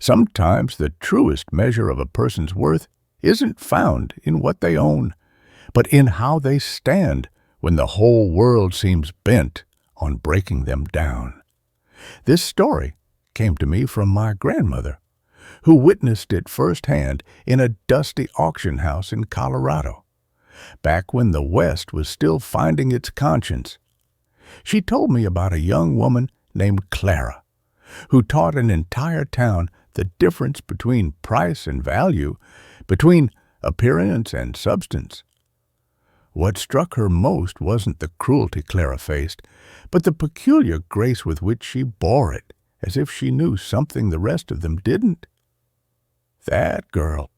Sometimes the truest measure of a person's worth isn't found in what they own, but in how they stand when the whole world seems bent on breaking them down. This story came to me from my grandmother, who witnessed it firsthand in a dusty auction house in Colorado, back when the West was still finding its conscience. She told me about a young woman named Clara, who taught an entire town the difference between price and value, between appearance and substance. What struck her most wasn't the cruelty Clara faced, but the peculiar grace with which she bore it, as if she knew something the rest of them didn't. "That girl,"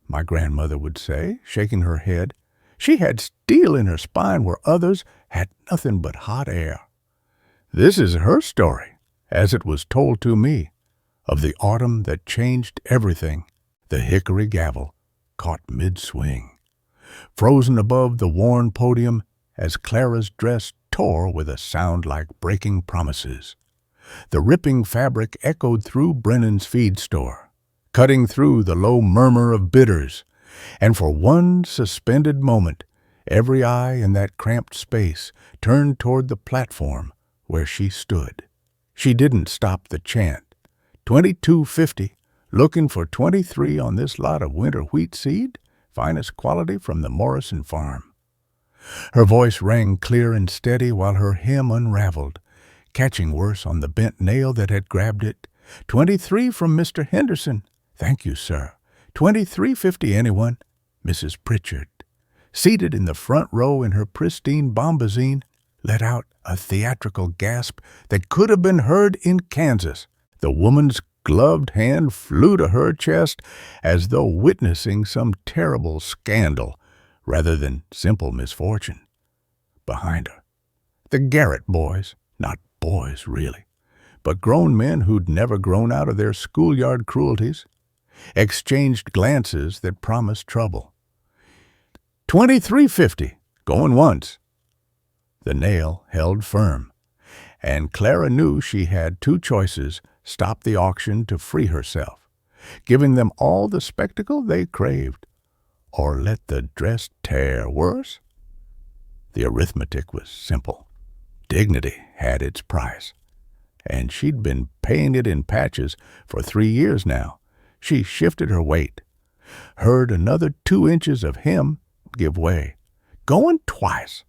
my grandmother would say, shaking her head. "She had steel in her spine where others had nothing but hot air." This is her story, as it was told to me, of the autumn that changed everything, the hickory gavel caught mid-swing, frozen above the worn podium as Clara's dress tore with a sound like breaking promises. The ripping fabric echoed through Brennan's feed store, cutting through the low murmur of bidders, and for one suspended moment, every eye in that cramped space turned toward the platform where she stood. She didn't stop the chant. 22.50, looking for 23 on this lot of winter wheat seed, finest quality from the Morrison farm. Her voice rang clear and steady while her hem unraveled, catching worse on the bent nail that had grabbed it. 23 from Mr. Henderson. Thank you, sir. 23.50 anyone. Mrs. Pritchard, seated in the front row in her pristine bombazine, let out a theatrical gasp that could have been heard in Kansas. The woman's gloved hand flew to her chest as though witnessing some terrible scandal rather than simple misfortune. Behind her, the Garrett boys, not boys really, but grown men who'd never grown out of their schoolyard cruelties, exchanged glances that promised trouble. 23.50, going once. The nail held firm, and Clara knew she had two choices: stop the auction to free herself, giving them all the spectacle they craved, or let the dress tear worse. The arithmetic was simple. Dignity had its price, and she'd been paying it in patches for 3 years now. She shifted her weight, heard another 2 inches of hem give way, going twice.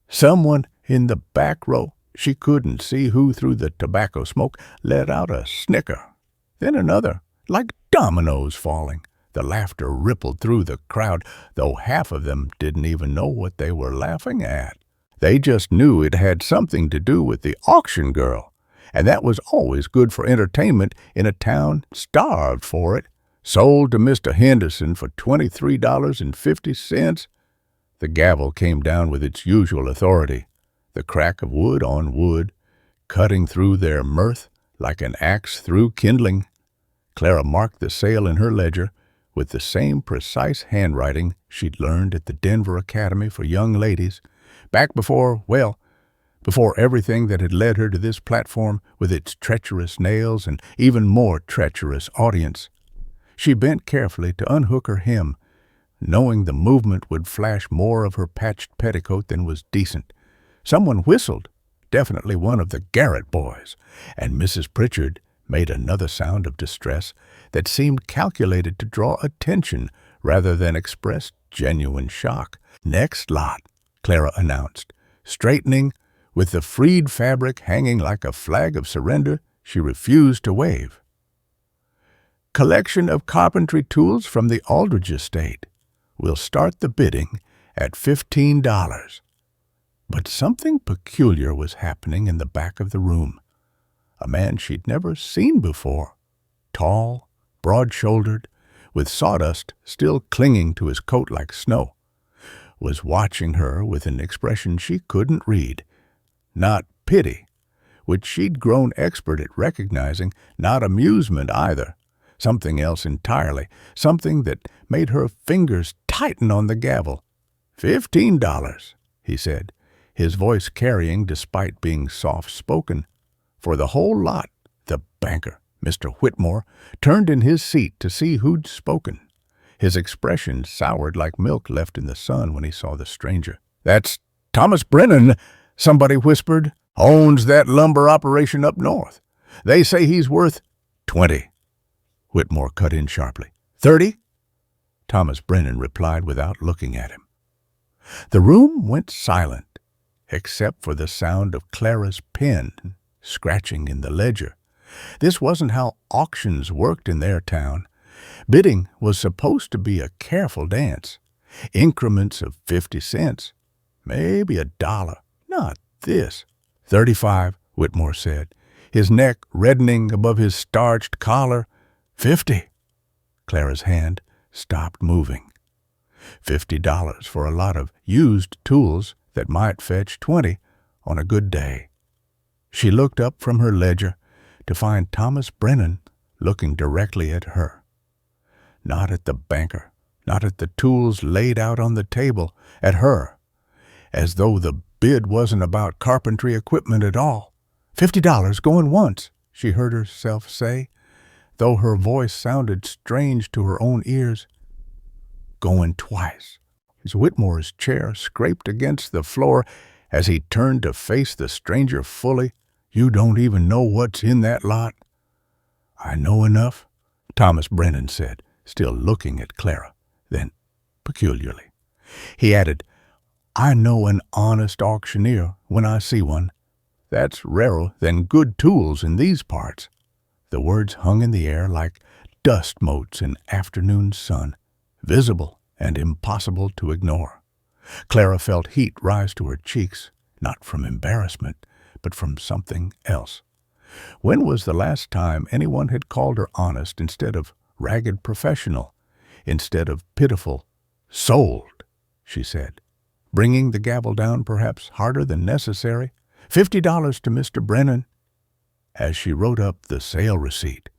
Someone in the back row, she couldn't see who through the tobacco smoke, let out a snicker, then another, like dominoes falling. The laughter rippled through the crowd, though half of them didn't even know what they were laughing at. They just knew it had something to do with the auction girl, and that was always good for entertainment in a town starved for it. Sold to Mr. Henderson for $23.50. The gavel came down with its usual authority, the crack of wood on wood, cutting through their mirth like an axe through kindling. Clara marked the sale in her ledger with the same precise handwriting she'd learned at the Denver Academy for Young Ladies, back before everything that had led her to this platform with its treacherous nails and even more treacherous audience. She bent carefully to unhook her hem, knowing the movement would flash more of her patched petticoat than was decent. Someone whistled, definitely one of the Garrett boys, and Mrs. Pritchard made another sound of distress that seemed calculated to draw attention rather than express genuine shock. "Next lot," Clara announced, straightening, with the freed fabric hanging like a flag of surrender she refused to wave. "Collection of carpentry tools from the Aldridge estate. We'll start the bidding at $15. But something peculiar was happening in the back of the room. A man she'd never seen before, tall, broad-shouldered, with sawdust still clinging to his coat like snow, was watching her with an expression she couldn't read. Not pity, which she'd grown expert at recognizing, not amusement either. Something else entirely, something that made her fingers tighten on the gavel. $15, he said, his voice carrying despite being soft-spoken. For the whole lot, the banker, Mr. Whitmore turned in his seat to see who'd spoken. His expression soured like milk left in the sun when he saw the stranger. "That's Thomas Brennan," somebody whispered. "Owns that lumber operation up north. They say he's worth 20. Whitmore cut in sharply. 30? Thomas Brennan replied without looking at him. The room went silent, except for the sound of Clara's pen scratching in the ledger. This wasn't how auctions worked in their town. Bidding was supposed to be a careful dance. Increments of 50 cents, maybe $1. Not this. 35, Whitmore said, his neck reddening above his starched collar. 50. Clara's hand stopped moving. $50 for a lot of used tools that might fetch 20 on a good day. She looked up from her ledger to find Thomas Brennan looking directly at her. Not at the banker, not at the tools laid out on the table, at her, as though the bid wasn't about carpentry equipment at all. $50 going once, she heard herself say, though her voice sounded strange to her own ears. Going twice. As Whitmore's chair scraped against the floor as he turned to face the stranger fully. "You don't even know what's in that lot?" "I know enough," Thomas Brennan said, still looking at Clara. Then, peculiarly, he added, "I know an honest auctioneer when I see one. That's rarer than good tools in these parts." The words hung in the air like dust motes in afternoon sun, visible and impossible to ignore. Clara felt heat rise to her cheeks, not from embarrassment, but from something else. When was the last time anyone had called her honest instead of ragged professional, instead of pitiful? "Sold," she said, bringing the gavel down perhaps harder than necessary. $50 to Mr. Brennan. As she wrote up the sale receipt,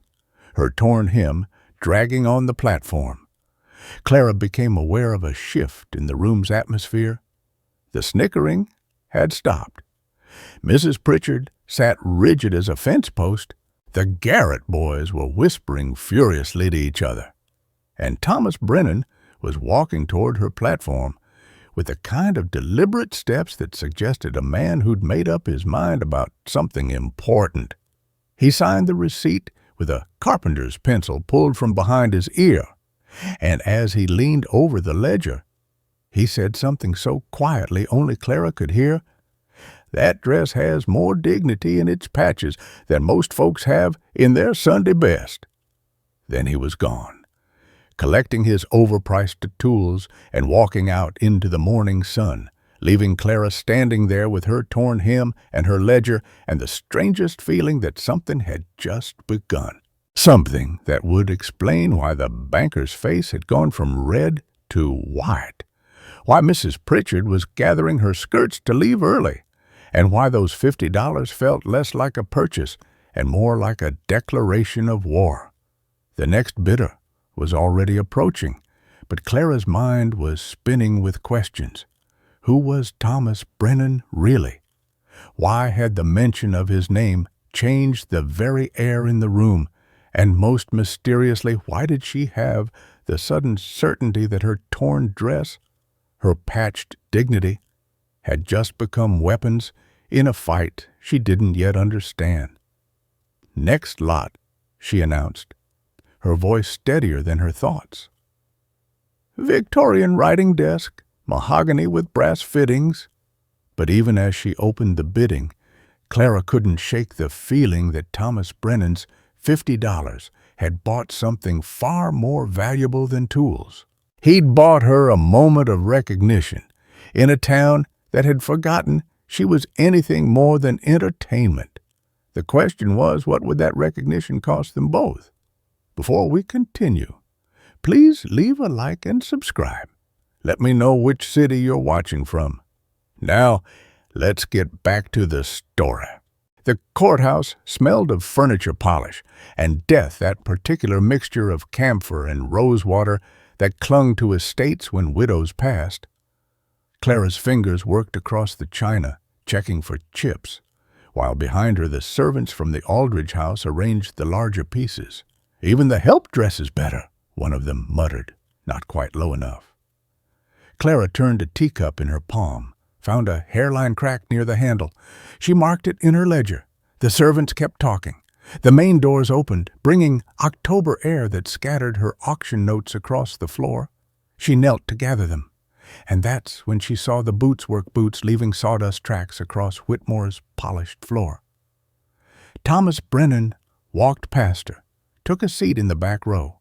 her torn hem dragging on the platform, Clara became aware of a shift in the room's atmosphere. The snickering had stopped. Mrs. Pritchard sat rigid as a fence post. The Garrett boys were whispering furiously to each other. And Thomas Brennan was walking toward her platform with the kind of deliberate steps that suggested a man who'd made up his mind about something important. He signed the receipt with a carpenter's pencil pulled from behind his ear, and as he leaned over the ledger, he said something so quietly only Clara could hear. "That dress has more dignity in its patches than most folks have in their Sunday best." Then he was gone, collecting his overpriced tools and walking out into the morning sun, leaving Clara standing there with her torn hem and her ledger and the strangest feeling that something had just begun. Something that would explain why the banker's face had gone from red to white, why Mrs. Pritchard was gathering her skirts to leave early, and why those $50 felt less like a purchase and more like a declaration of war. The next bidder was already approaching, but Clara's mind was spinning with questions. Who was Thomas Brennan really? Why had the mention of his name changed the very air in the room? And most mysteriously, why did she have the sudden certainty that her torn dress, her patched dignity, had just become weapons in a fight she didn't yet understand? "Next lot," she announced, her voice steadier than her thoughts. "Victorian writing desk, mahogany with brass fittings." But even as she opened the bidding, Clara couldn't shake the feeling that Thomas Brennan's $50 had bought something far more valuable than tools. He'd bought her a moment of recognition in a town that had forgotten she was anything more than entertainment. The question was, what would that recognition cost them both? Before we continue, please leave a like and subscribe. Let me know which city you're watching from. Now, let's get back to the story. The courthouse smelled of furniture polish and death, that particular mixture of camphor and rosewater that clung to estates when widows passed. Clara's fingers worked across the china, checking for chips, while behind her the servants from the Aldrich house arranged the larger pieces. "Even the help dresses better," one of them muttered, not quite low enough. Clara turned a teacup in her palm, found a hairline crack near the handle. She marked it in her ledger. The servants kept talking. The main doors opened, bringing October air that scattered her auction notes across the floor. She knelt to gather them, and that's when she saw the bootswork boots leaving sawdust tracks across Whitmore's polished floor. Thomas Brennan walked past her, took a seat in the back row.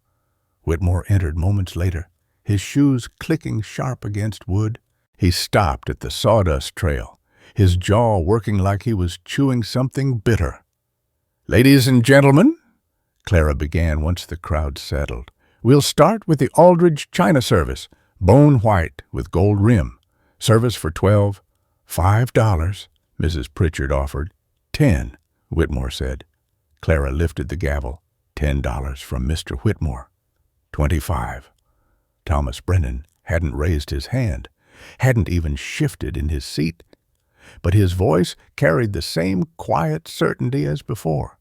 Whitmore entered moments later, his shoes clicking sharp against wood. He stopped at the sawdust trail, his jaw working like he was chewing something bitter. "Ladies and gentlemen," Clara began once the crowd settled, "we'll start with the Aldridge China service, bone white with gold rim. Service for $5, Mrs. Pritchard offered. "10, Whitmore said. Clara lifted the gavel. $10 from Mr. Whitmore. $25. Thomas Brennan hadn't raised his hand, hadn't even shifted in his seat, but his voice carried the same quiet certainty as before.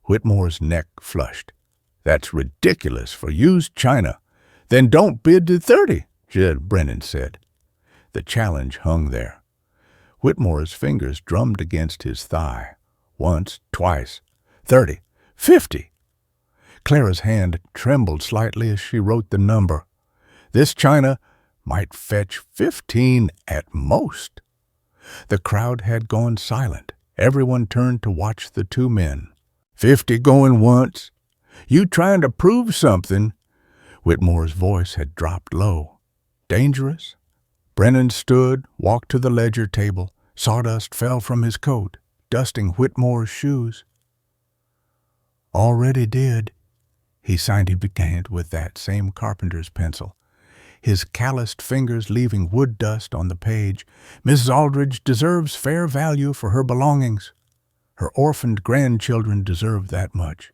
Whitmore's neck flushed. "That's ridiculous for used china." "Then don't bid to 30, Brennan said. The challenge hung there. Whitmore's fingers drummed against his thigh. Once, twice. 30, 50. Clara's hand trembled slightly as she wrote the number. This china might fetch 15 at most. The crowd had gone silent. Everyone turned to watch the two men. 50 going once. "You trying to prove something?" Whitmore's voice had dropped low. "Dangerous?" Brennan stood, walked to the ledger table. Sawdust fell from his coat, dusting Whitmore's shoes. "Already did." He signed his hand with that same carpenter's pencil, his calloused fingers leaving wood dust on the page. "Mrs. Aldridge deserves fair value for her belongings. Her orphaned grandchildren deserve that much."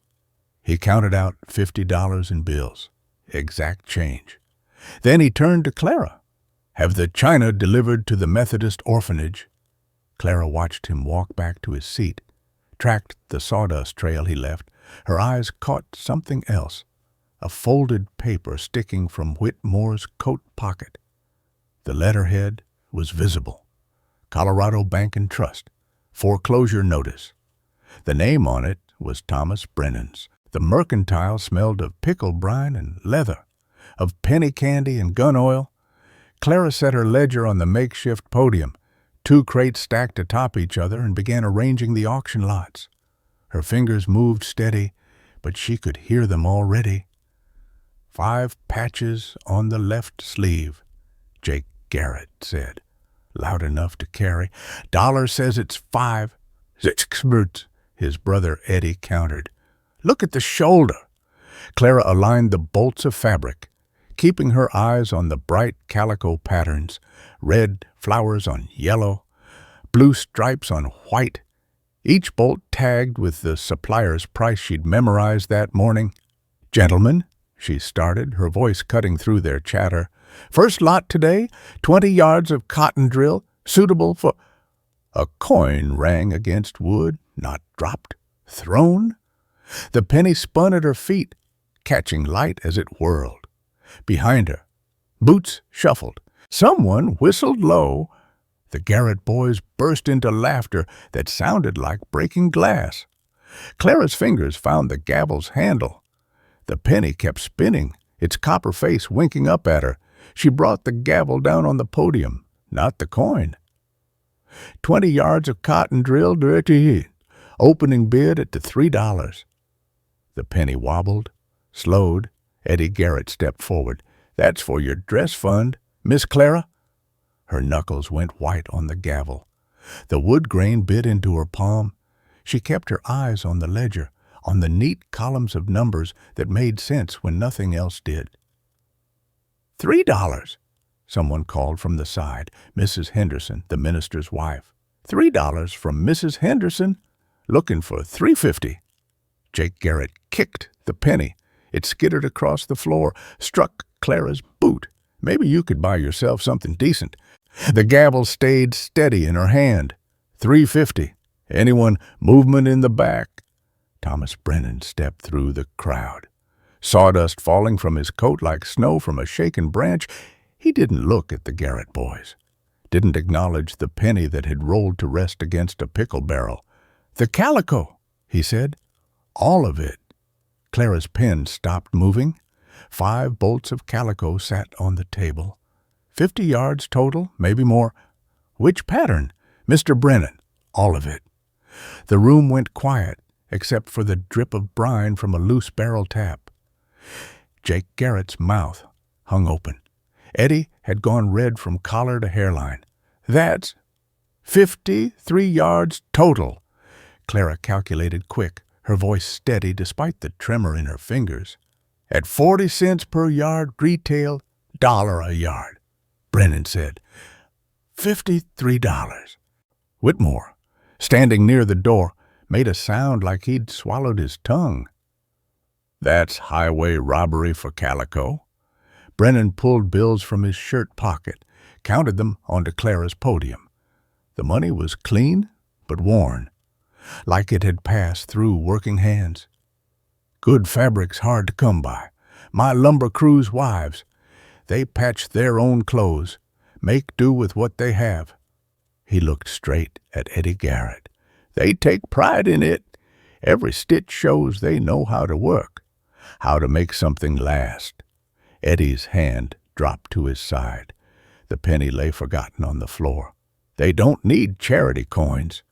He counted out $50 in bills, exact change. Then he turned to Clara. "Have the china delivered to the Methodist orphanage?" Clara watched him walk back to his seat, tracked the sawdust trail he left. Her eyes caught something else, a folded paper sticking from Whitmore's coat pocket. The letterhead was visible. Colorado Bank and Trust. Foreclosure notice. The name on it was Thomas Brennan's. The mercantile smelled of pickle brine and leather, of penny candy and gun oil. Clara set her ledger on the makeshift podium, 2 crates stacked atop each other, and began arranging the auction lots. Her fingers moved steady, but she could hear them already. 5 patches on the left sleeve, Jake Garrett said, loud enough to carry. "Dollar says it's 5. "6, his brother Eddie countered. "Look at the shoulder." Clara aligned the bolts of fabric, keeping her eyes on the bright calico patterns, red flowers on yellow, blue stripes on white, each bolt tagged with the supplier's price she'd memorized that morning. "Gentlemen," she started, her voice cutting through their chatter, "first lot today, 20 yards of cotton drill, suitable for—" A coin rang against wood, not dropped, thrown. The penny spun at her feet, catching light as it whirled. Behind her, boots shuffled. Someone whistled low. The Garrett boys burst into laughter that sounded like breaking glass. Clara's fingers found the gavel's handle. The penny kept spinning, its copper face winking up at her. She brought the gavel down on the podium, not the coin. 20 yards of cotton drill dirty. Opening bid at the $3. The penny wobbled, slowed. Eddie Garrett stepped forward. "That's for your dress fund, Miss Clara." Her knuckles went white on the gavel. The wood grain bit into her palm. She kept her eyes on the ledger, on the neat columns of numbers that made sense when nothing else did. $3, someone called from the side. Mrs. Henderson, the minister's wife. $3 from Mrs. Henderson, looking for $3.50. Jake Garrett kicked the penny. It skittered across the floor, struck Clara's boot. "Maybe you could buy yourself something decent." The gavel stayed steady in her hand. $3.50. Anyone movement in the back? Thomas Brennan stepped through the crowd. Sawdust falling from his coat like snow from a shaken branch, he didn't look at the Garrett boys. Didn't acknowledge the penny that had rolled to rest against a pickle barrel. "The calico," he said. "All of it." Clara's pen stopped moving. 5 bolts of calico sat on the table. 50 yards total, maybe more. "Which pattern?" "Mr. Brennan." "All of it." The room went quiet, except for the drip of brine from a loose barrel tap. Jake Garrett's mouth hung open. Eddie had gone red from collar to hairline. "That's 53 yards total." Clara calculated quick, her voice steady despite the tremor in her fingers. "At 40 cents per yard retail, $1 a yard," Brennan said. $53. Whitmore, standing near the door, made a sound like he'd swallowed his tongue. "That's highway robbery for calico." Brennan pulled bills from his shirt pocket, counted them onto Clara's podium. The money was clean but worn, like it had passed through working hands. "Good fabric's hard to come by. My lumber crew's wives, they patch their own clothes, make do with what they have." He looked straight at Eddie Garrett. "They take pride in it. Every stitch shows they know how to work, how to make something last." Eddie's hand dropped to his side. The penny lay forgotten on the floor. "They don't need charity coins,"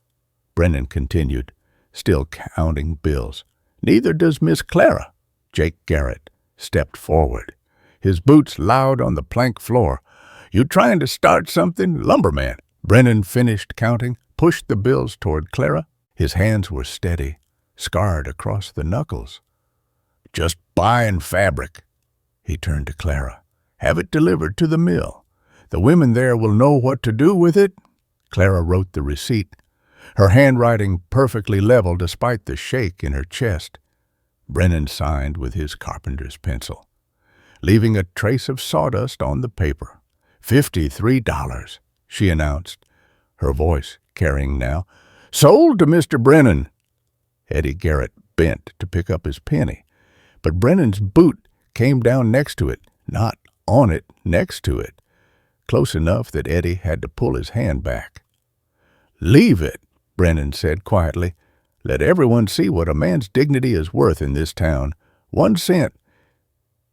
Brennan continued, still counting bills. "Neither does Miss Clara." Jake Garrett stepped forward, his boots loud on the plank floor. "You trying to start something, lumberman?" Brennan finished counting, pushed the bills toward Clara. His hands were steady, scarred across the knuckles. "Just buying fabric." He turned to Clara. "Have it delivered to the mill. The women there will know what to do with it." Clara wrote the receipt, her handwriting perfectly level despite the shake in her chest. Brennan signed with his carpenter's pencil, leaving a trace of sawdust on the paper. $53, she announced, her voice carrying now. "Sold to Mr. Brennan." Eddie Garrett bent to pick up his penny, but Brennan's boot came down next to it, not on it, next to it, close enough that Eddie had to pull his hand back. "Leave it," Brennan said quietly. "Let everyone see what a man's dignity is worth in this town. 1 cent.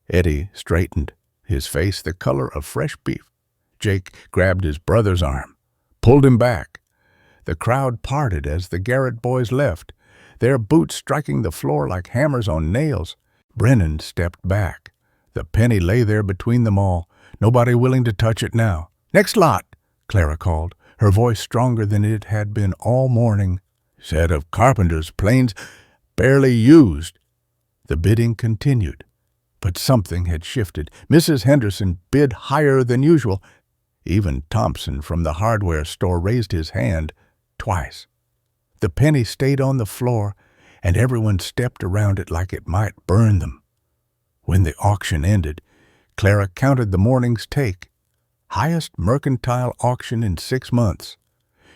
Eddie straightened, his face the color of fresh beef. Jake grabbed his brother's arm, pulled him back. The crowd parted as the Garrett boys left, their boots striking the floor like hammers on nails. Brennan stepped back. The penny lay there between them all, nobody willing to touch it now. "Next lot," Clara called, her voice stronger than it had been all morning. "Set of carpenter's planes, barely used." The bidding continued, but something had shifted. Mrs. Henderson bid higher than usual. Even Thompson from the hardware store raised his hand twice. The penny stayed on the floor, and everyone stepped around it like it might burn them. When the auction ended, Clara counted the morning's take. Highest mercantile auction in 6 months.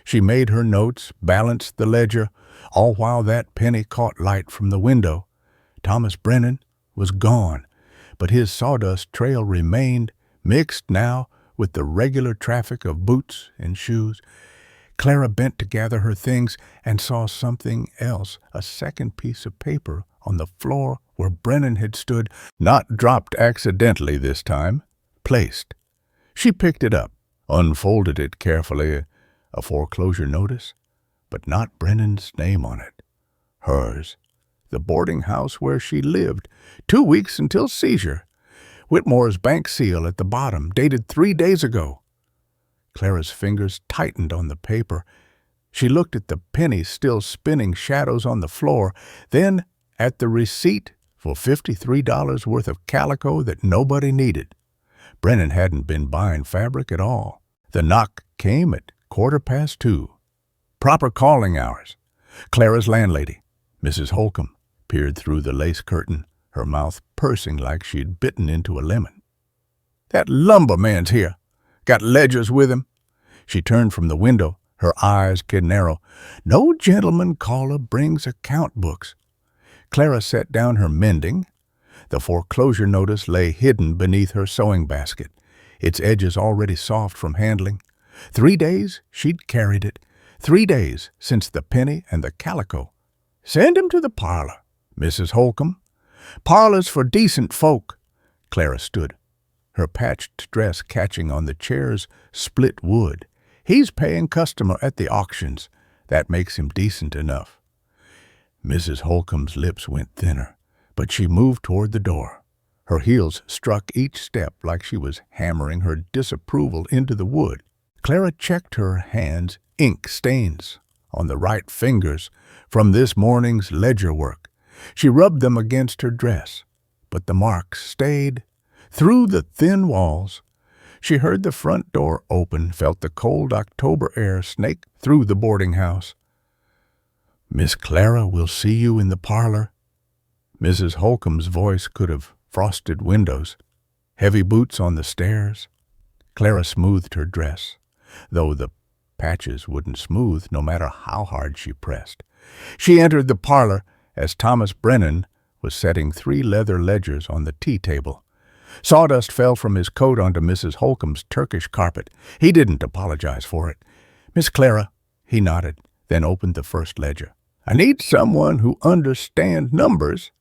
She made her notes, balanced the ledger, all while that penny caught light from the window. Thomas Brennan was gone, but his sawdust trail remained, mixed now with the regular traffic of boots and shoes. Clara bent to gather her things and saw something else, a second piece of paper on the floor where Brennan had stood, not dropped accidentally this time, placed. She picked it up, unfolded it carefully, a foreclosure notice, but not Brennan's name on it. Hers, the boarding house where she lived, 2 weeks until seizure. Whitmore's bank seal at the bottom, dated 3 days ago. Clara's fingers tightened on the paper. She looked at the pennies still spinning shadows on the floor, then at the receipt for $53 worth of calico that nobody needed. Brennan hadn't been buying fabric at all. The knock came at 2:15. Proper calling hours. Clara's landlady, Mrs. Holcomb, peered through the lace curtain, her mouth pursing like she'd bitten into a lemon. "That lumberman's here. Got ledgers with him." She turned from the window, Her eyes could narrow. No gentleman caller brings account books. Clara set down her mending. The foreclosure notice lay hidden beneath her sewing basket, its edges already soft from handling. 3 days she'd carried it. 3 days since the penny and the calico. Send him to the parlor, Mrs. Holcomb. Parlor's for decent folk. Clara stood, her patched dress catching on the chair's split wood. He's paying customer at the auctions. That makes him decent enough. Mrs. Holcomb's lips went thinner, but she moved toward the door. Her heels struck each step like she was hammering her disapproval into the wood. Clara checked her hands, ink stains on the right fingers from this morning's ledger work. She rubbed them against her dress, but the marks stayed. Through the thin walls, she heard the front door open, felt the cold October air snake through the boarding house. Miss Clara will see you in the parlor. Mrs. Holcomb's voice could have frosted windows. Heavy boots on the stairs. Clara smoothed her dress, though the patches wouldn't smooth no matter how hard she pressed. She entered the parlor as Thomas Brennan was setting 3 leather ledgers on the tea table. Sawdust fell from his coat onto Mrs. Holcomb's Turkish carpet. He didn't apologize for it. Miss Clara, he nodded, then opened the first ledger. I need someone who understands numbers.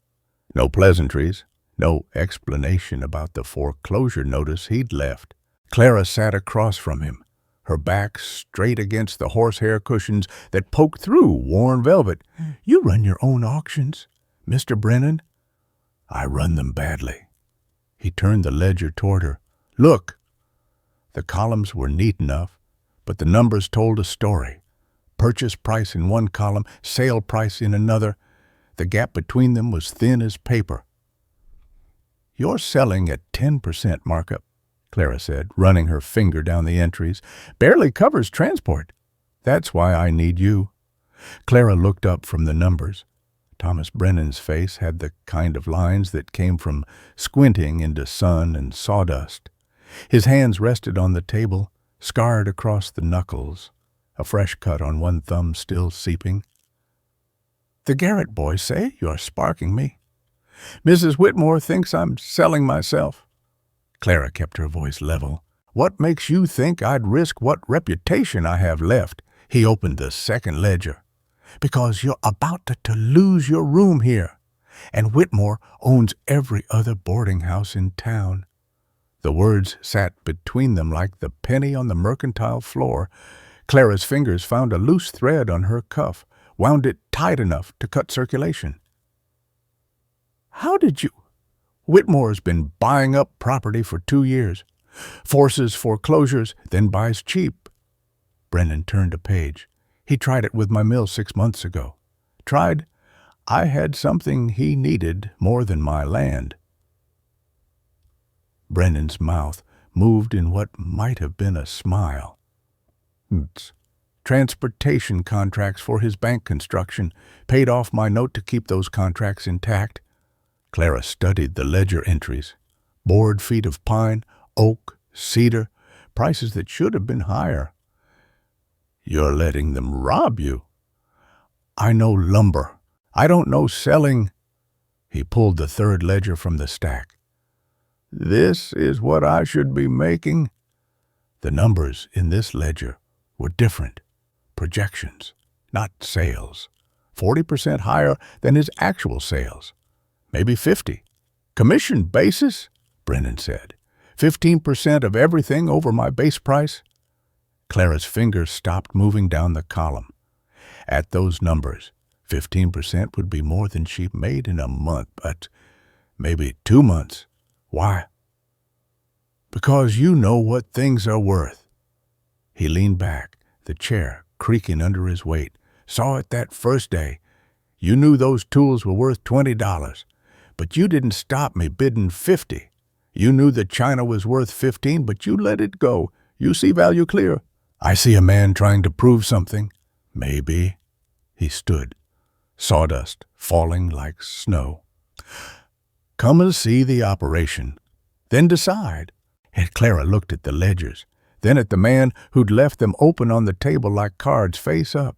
No pleasantries, no explanation about the foreclosure notice he'd left. Clara sat across from him, her back straight against the horsehair cushions that poked through worn velvet. You run your own auctions, Mr. Brennan? I run them badly. He turned the ledger toward her. Look! The columns were neat enough, but the numbers told a story. Purchase price in one column, sale price in another. The gap between them was thin as paper. You're selling at 10% markup, Clara said, running her finger down the entries. Barely covers transport. That's why I need you. Clara looked up from the numbers. Thomas Brennan's face had the kind of lines that came from squinting into sun and sawdust. His hands rested on the table, scarred across the knuckles, a fresh cut on one thumb still seeping. The Garrett boys say you're sparking me. Mrs. Whitmore thinks I'm selling myself. Clara kept her voice level. What makes you think I'd risk what reputation I have left? He opened the second ledger. Because you're about to lose your room here, and Whitmore owns every other boarding house in town. The words sat between them like the penny on the mercantile floor. Clara's fingers found a loose thread on her cuff, wound it tight enough to cut circulation. How did you? Whitmore's been buying up property for 2 years. Forces foreclosures, then buys cheap. Brennan turned a page. He tried it with my mill 6 months ago. Tried. I had something he needed more than my land. Brennan's mouth moved in what might have been a smile. Transportation contracts for his bank construction. Paid off my note to keep those contracts intact. Clara studied the ledger entries. Board feet of pine, oak, cedar, prices that should have been higher. You're letting them rob you. I know lumber. I don't know selling. He pulled the third ledger from the stack. This is what I should be making. The numbers in this ledger were different. Projections, not sales. 40% higher than his actual sales. Maybe 50. Commission basis, Brennan said. 15% of everything over my base price. Clara's fingers stopped moving down the column. At those numbers, 15% would be more than she made in a month, but maybe 2 months. Why? Because you know what things are worth. He leaned back, the chair creaking under his weight. Saw it that first day. You knew those tools were worth $20, but you didn't stop me bidding $50. You knew the china was worth $15, but you let it go. You see value clear. I see a man trying to prove something. Maybe. He stood, sawdust falling like snow. Come and see the operation. Then decide. And Clara looked at the ledgers. then at the man who'd left them open on the table like cards face up.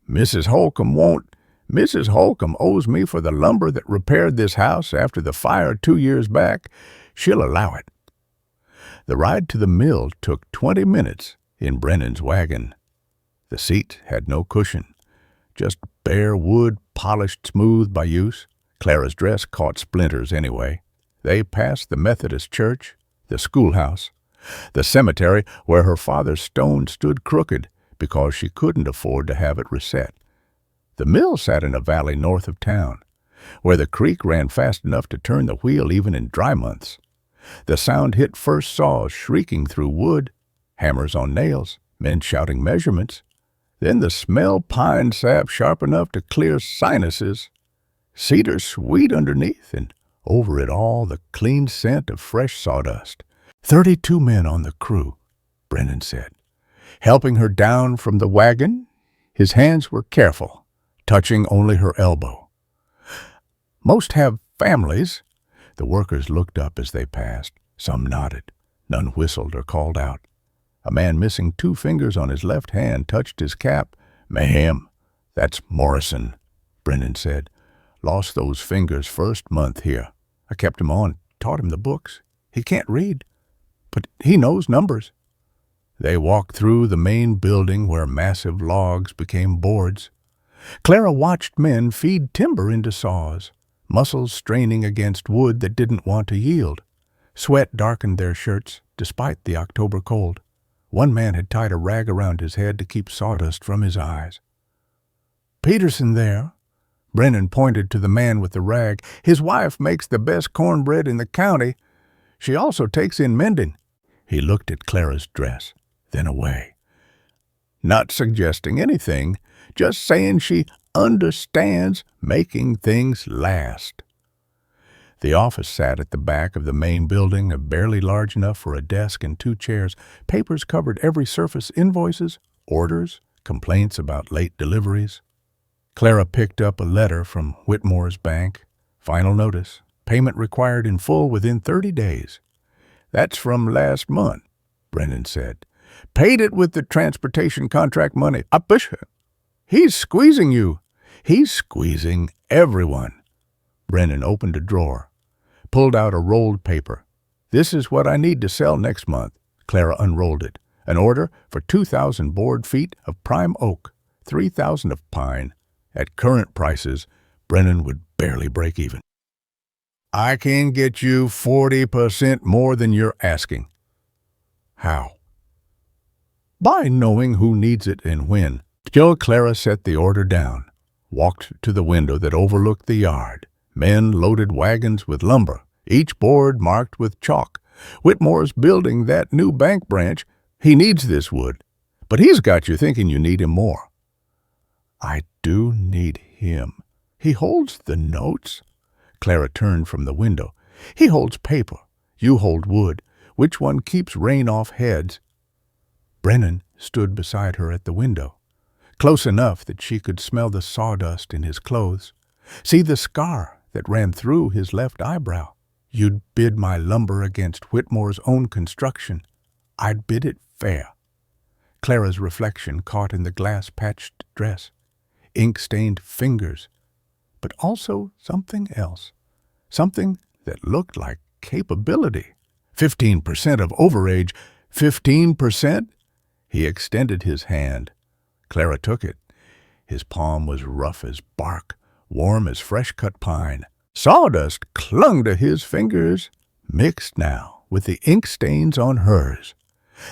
Mrs. Holcomb owes me for the lumber that repaired this house after the fire 2 years back. She'll allow it. The ride to the mill took 20 minutes in Brennan's wagon. The seat had no cushion, just bare wood polished smooth by use. Clara's dress caught splinters anyway. They passed the Methodist church, the schoolhouse, the cemetery where her father's stone stood crooked because she couldn't afford to have it reset. The mill sat in a valley north of town, where the creek ran fast enough to turn the wheel even in dry months. The sound hit first saws shrieking through wood, hammers on nails, men shouting measurements. Then the smell pine sap sharp enough to clear sinuses, cedar sweet underneath, and over it all the clean scent of fresh sawdust. 32 men on the crew, Brennan said, helping her down from the wagon. His hands were careful, touching only her elbow. Most have families. The workers looked up as they passed. Some nodded. None whistled or called out. A man missing 2 fingers on his left hand touched his cap. "Ma'am, that's Morrison," Brennan said. "Lost those fingers first month here. I kept him on, taught him the books. He can't read, but he knows numbers." They walked through the main building where massive logs became boards. Clara watched men feed timber into saws, muscles straining against wood that didn't want to yield. Sweat darkened their shirts, despite the October cold. One man had tied a rag around his head to keep sawdust from his eyes. "Peterson there." Brennan pointed to the man with the rag. "His wife makes the best cornbread in the county. She also takes in mending." He looked at Clara's dress, then away. Not suggesting anything, just saying she understands making things last. The office sat at the back of the main building, barely large enough for a desk and 2 chairs. Papers covered every surface: invoices, orders, complaints about late deliveries. Clara picked up a letter from Whitmore's bank. Final notice. Payment required in full within 30 days. "That's from last month," Brennan said. "Paid it with the transportation contract money. I push her. He's squeezing you." "He's squeezing everyone." Brennan opened a drawer, pulled out a rolled paper. "This is what I need to sell next month." Clara unrolled it. An order for 2,000 board feet of prime oak, 3,000 of pine. At current prices, Brennan would barely break even. "I can get you 40% more than you're asking." "How?" "By knowing who needs it and when." Still, Clara set the order down, walked to the window that overlooked the yard. Men loaded wagons with lumber, each board marked with chalk. "Whitmore's building that new bank branch. He needs this wood, but he's got you thinking you need him more." "I do need him. He holds the notes." Clara turned from the window. "He holds paper. You hold wood. Which one keeps rain off heads?" Brennan stood beside her at the window, close enough that she could smell the sawdust in his clothes, see the scar that ran through his left eyebrow. "You'd bid my lumber against Whitmore's own construction. I'd bid it fair." Clara's reflection caught in the glass-patched dress, ink-stained fingers, but also something else, something that looked like capability. 15% of overage. 15%? He extended his hand. Clara took it. His palm was rough as bark, warm as fresh-cut pine. Sawdust clung to his fingers, mixed now with the ink stains on hers.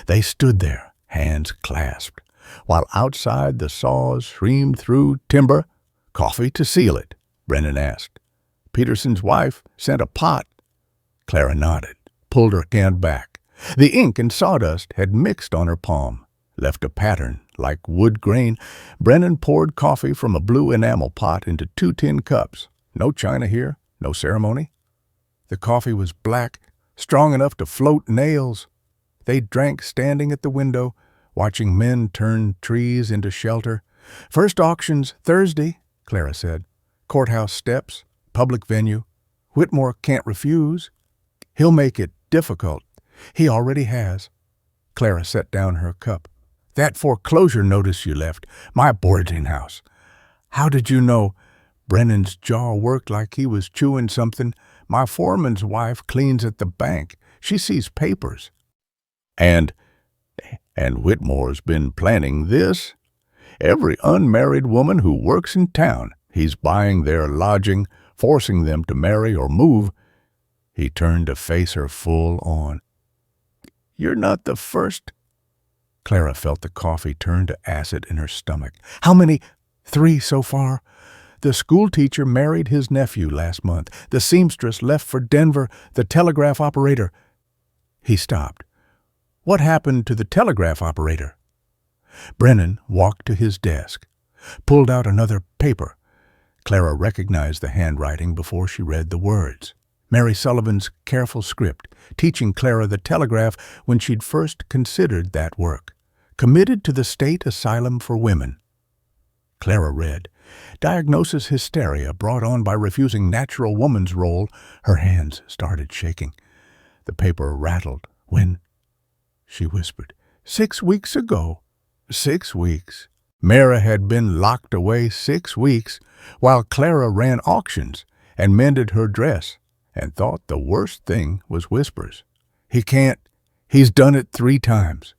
They stood there, hands clasped, while outside the saws streamed through timber. "Coffee to seal it?" Brennan asked. "Peterson's wife sent a pot." Clara nodded, pulled her hand back. The ink and sawdust had mixed on her palm, left a pattern like wood grain. Brennan poured coffee from a blue enamel pot into 2 tin cups. No china here, no ceremony. The coffee was black, strong enough to float nails. They drank standing at the window, watching men turn trees into shelter. "First auction's Thursday," Clara said. "Courthouse steps, public venue. Whitmore can't refuse. He'll make it difficult. He already has." Clara set down her cup. "That foreclosure notice you left, my boarding house. How did you know?" Brennan's jaw worked like he was chewing something. "My foreman's wife cleans at the bank. She sees papers." And Whitmore's been planning this. Every unmarried woman who works in town, he's buying their lodging, forcing them to marry or move. He turned to face her full on. "You're not the first." Clara felt the coffee turn to acid in her stomach. "How many?" "3 so far. The schoolteacher married his nephew last month. The seamstress left for Denver. The telegraph operator." He stopped. "What happened to the telegraph operator?" Brennan walked to his desk, pulled out another paper. Clara recognized the handwriting before she read the words. Mary Sullivan's careful script, teaching Clara the telegraph when she'd first considered that work. Committed to the state asylum for women. Clara read, "Diagnosis hysteria brought on by refusing natural woman's role." Her hands started shaking. The paper rattled. "When?" she whispered. 6 weeks ago." 6 weeks. Mara had been locked away 6 weeks while Clara ran auctions and mended her dress and thought the worst thing was whispers. "He can't. He's done it 3 times.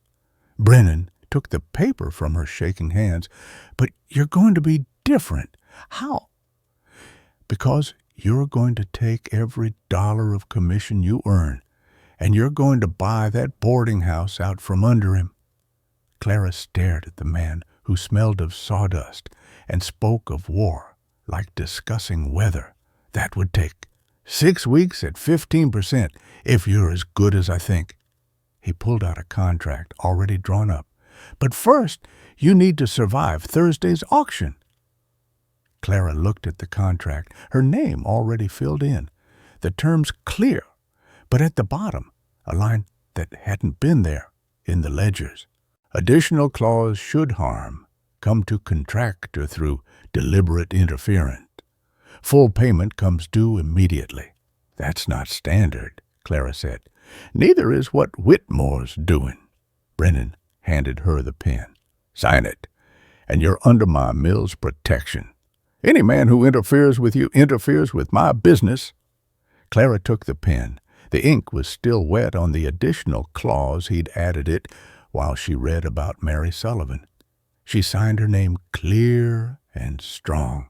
Brennan took the paper from her shaking hands. "But you're going to be different." "How?" "Because you're going to take every dollar of commission you earn, and you're going to buy that boarding house out from under him." Clara stared at the man who smelled of sawdust and spoke of war like discussing weather. "That would take 6 weeks at 15%, if you're as good as I think." He pulled out a contract already drawn up. "But first, you need to survive Thursday's auction." Clara looked at the contract, her name already filled in, the terms clear, but at the bottom, a line that hadn't been there in the ledgers. "Additional clause should harm come to contractor through deliberate interference. Full payment comes due immediately." "That's not standard," Clara said. "Neither is what Whitmore's doing." Brennan handed her the pen. "Sign it, and you're under my mill's protection. Any man who interferes with you interferes with my business." Clara took the pen. The ink was still wet on the additional clause he'd added it while she read about Mary Sullivan. She signed her name clear and strong.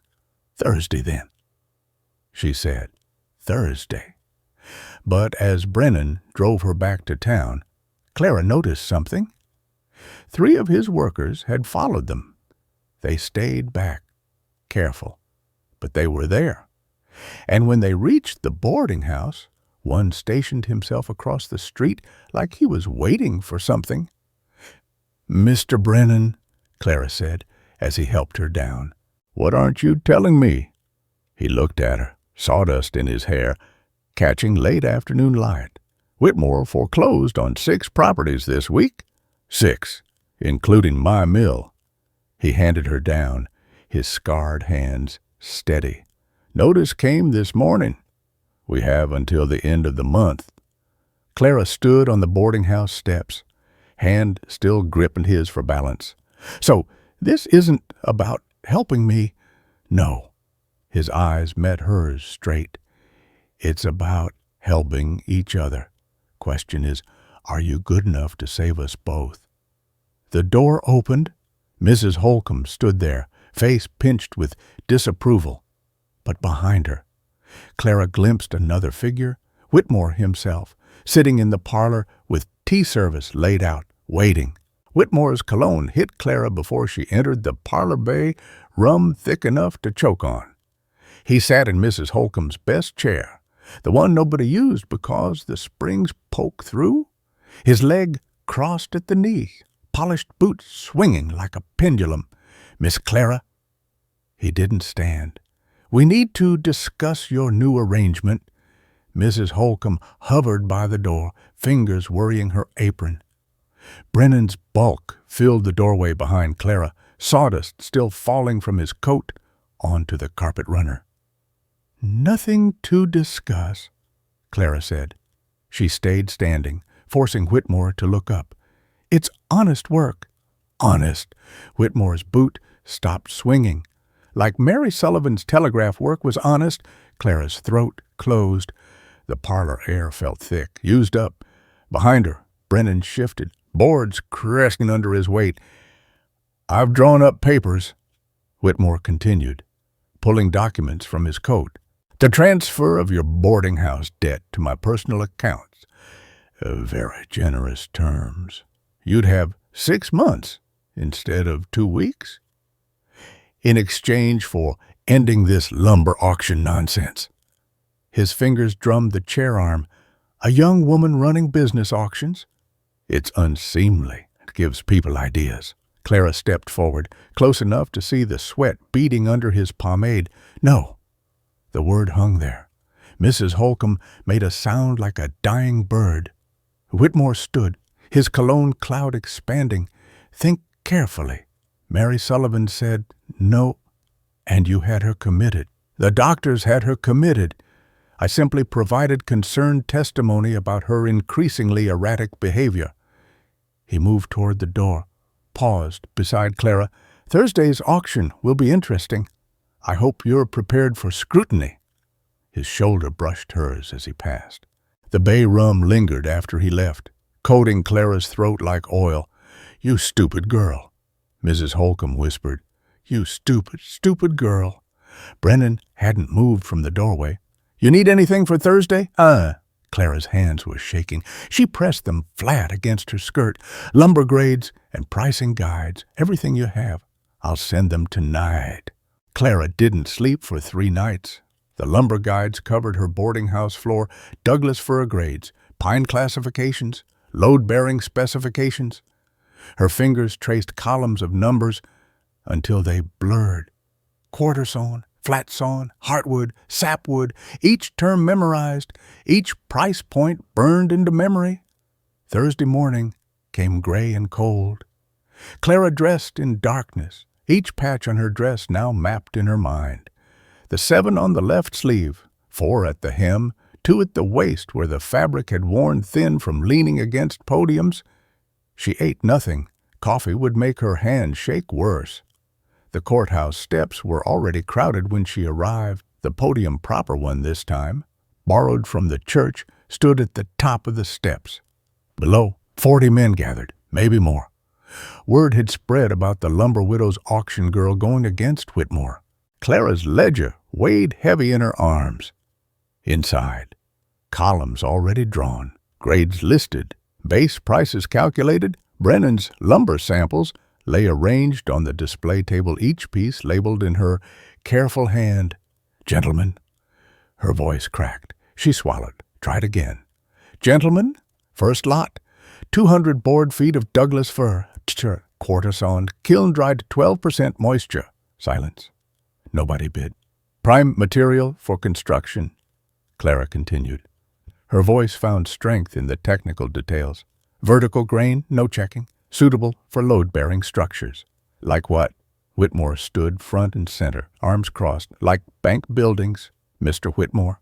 "Thursday, then," she said. "Thursday." But as Brennan drove her back to town, Clara noticed something. 3 of his workers had followed them. They stayed back, careful, but they were there. And when they reached the boarding house, one stationed himself across the street like he was waiting for something. "Mr. Brennan," Clara said, as he helped her down. "What aren't you telling me?" He looked at her, sawdust in his hair, catching late afternoon light. "Whitmore foreclosed on 6 properties this week. 6, including my mill." He handed her down, his scarred hands steady. "Notice came this morning. We have until the end of the month." Clara stood on the boarding house steps, hand still gripping his for balance. "So this isn't about helping me?" "No." His eyes met hers straight. "It's about helping each other. Question is, are you good enough to save us both?" The door opened. Mrs. Holcomb stood there, face pinched with disapproval. But behind her, Clara glimpsed another figure, Whitmore himself, sitting in the parlor with tea service laid out, waiting. Whitmore's cologne hit Clara before she entered the parlor bay, rum thick enough to choke on. He sat in Mrs. Holcomb's best chair, the one nobody used because the springs poke through, his leg crossed at the knee, polished boots swinging like a pendulum. "Miss Clara." He didn't stand. "We need to discuss your new arrangement." Mrs. Holcomb hovered by the door, fingers worrying her apron. Brennan's bulk filled the doorway behind Clara, sawdust still falling from his coat onto the carpet runner. "Nothing to discuss," Clara said. She stayed standing, forcing Whitmore to look up. It's honest work." Honest. Whitmore's boot stopped swinging. Like Mary Sullivan's telegraph work was honest, Clara's throat closed. The parlor air felt thick, used up. Behind her, Brennan shifted, boards crashing under his weight. "I've drawn up papers," Whitmore continued, pulling documents from his coat. "The transfer of your boarding house debt to my personal accounts. Very generous terms. You'd have 6 months instead of 2 weeks, in exchange for ending this lumber auction nonsense." His fingers drummed the chair arm. "A young woman running business auctions? It's unseemly. It gives people ideas." Clara stepped forward, close enough to see the sweat beading under his pomade. "No." The word hung there. Mrs. Holcomb made a sound like a dying bird. Whitmore stood, his cologne cloud expanding. "Think carefully." Mary Sullivan said, "No." "And you had her committed." "The doctors had her committed. I simply provided concerned testimony about her increasingly erratic behavior." He moved toward the door, paused beside Clara. "Thursday's auction will be interesting. I hope you're prepared for scrutiny." His shoulder brushed hers as he passed. The bay rum lingered after he left, coating Clara's throat like oil. "You stupid girl," Mrs. Holcomb whispered. "You stupid, stupid girl." Brennan hadn't moved from the doorway. "You need anything for Thursday?" Clara's hands were shaking. She pressed them flat against her skirt. "Lumber grades and pricing guides, everything you have. I'll send them tonight." Clara didn't sleep for 3 nights. The lumber guides covered her boarding house floor: Douglas fir grades, pine classifications, load-bearing specifications. Her fingers traced columns of numbers until they blurred. Quarter sawn, flat sawn, heartwood, sapwood, each term memorized, each price point burned into memory. Thursday morning came gray and cold. Clara dressed in darkness, each patch on her dress now mapped in her mind. The 7 on the left sleeve, 4 at the hem, 2 at the waist where the fabric had worn thin from leaning against podiums. She ate nothing. Coffee would make her hand shake worse. The courthouse steps were already crowded when she arrived. The podium, proper one this time, borrowed from the church, stood at the top of the steps. Below, 40 men gathered, maybe more. Word had spread about the lumber widow's auction girl going against Whitmore. Clara's ledger weighed heavy in her arms. Inside, columns already drawn, grades listed, base prices calculated. Brennan's lumber samples lay arranged on the display table, each piece labeled in her careful hand. "Gentlemen," her voice cracked. She swallowed, tried again. "Gentlemen, first lot, 200 board feet of Douglas fir, quarter sawn, kiln-dried to 12% moisture." Silence. Nobody bid. "Prime material for construction," Clara continued. Her voice found strength in the technical details. "Vertical grain, no checking. Suitable for load-bearing structures." "Like what?" Whitmore stood front and center, arms crossed. "Like bank buildings, Mr. Whitmore."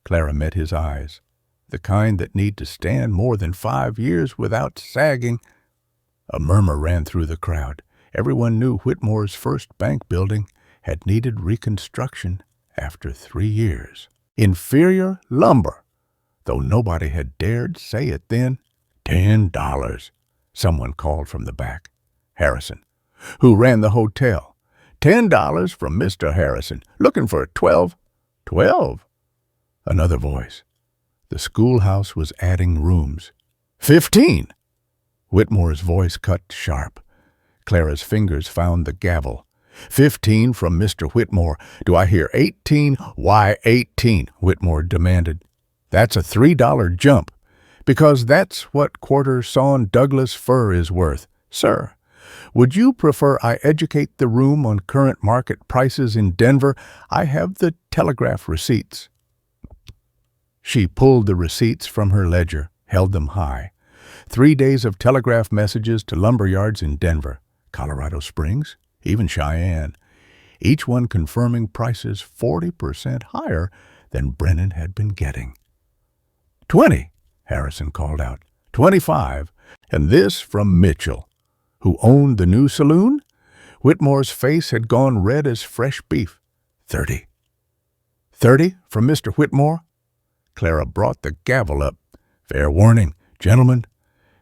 Clara met his eyes, the kind that need to stand more than 5 years without sagging. A murmur ran through the crowd. Everyone knew Whitmore's first bank building had needed reconstruction after 3 years. Inferior lumber, though nobody had dared say it then. $10. Someone called from the back. Harrison, who ran the hotel. $10 from Mr. Harrison, looking for 12. 12? Another voice. The schoolhouse was adding rooms. 15! Whitmore's voice cut sharp. Clara's fingers found the gavel. 15 from Mr. Whitmore. Do I hear 18? Why 18? Whitmore demanded. That's a $3 jump, because that's what quarter-sawn Douglas fir is worth. Sir, would you prefer I educate the room on current market prices in Denver? I have the telegraph receipts. She pulled the receipts from her ledger, held them high. 3 days of telegraph messages to lumber yards in Denver, Colorado Springs, even Cheyenne, each one confirming prices 40% higher than Brennan had been getting. 20, Harrison called out. 25. And this from Mitchell, who owned the new saloon? Whitmore's face had gone red as fresh beef. 30. 30 from Mr. Whitmore? Clara brought the gavel up. Fair warning, gentlemen.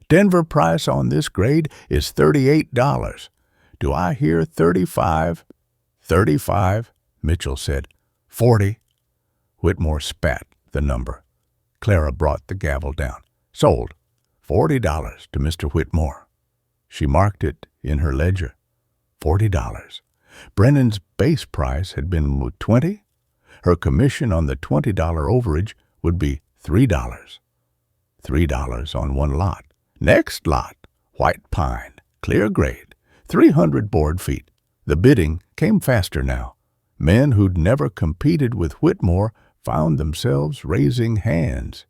Denver price on this grade is $38. Do I hear 35? 35, Mitchell said. 40. Whitmore spat the number. Clara brought the gavel down. Sold. $40 to Mr. Whitmore. She marked it in her ledger. $40. Brennan's base price had been $20. Her commission on the $20 overage would be $3. $3 on one lot. Next lot, white pine, clear grade, 300 board feet. The bidding came faster now. Men who'd never competed with Whitmore found themselves raising hands.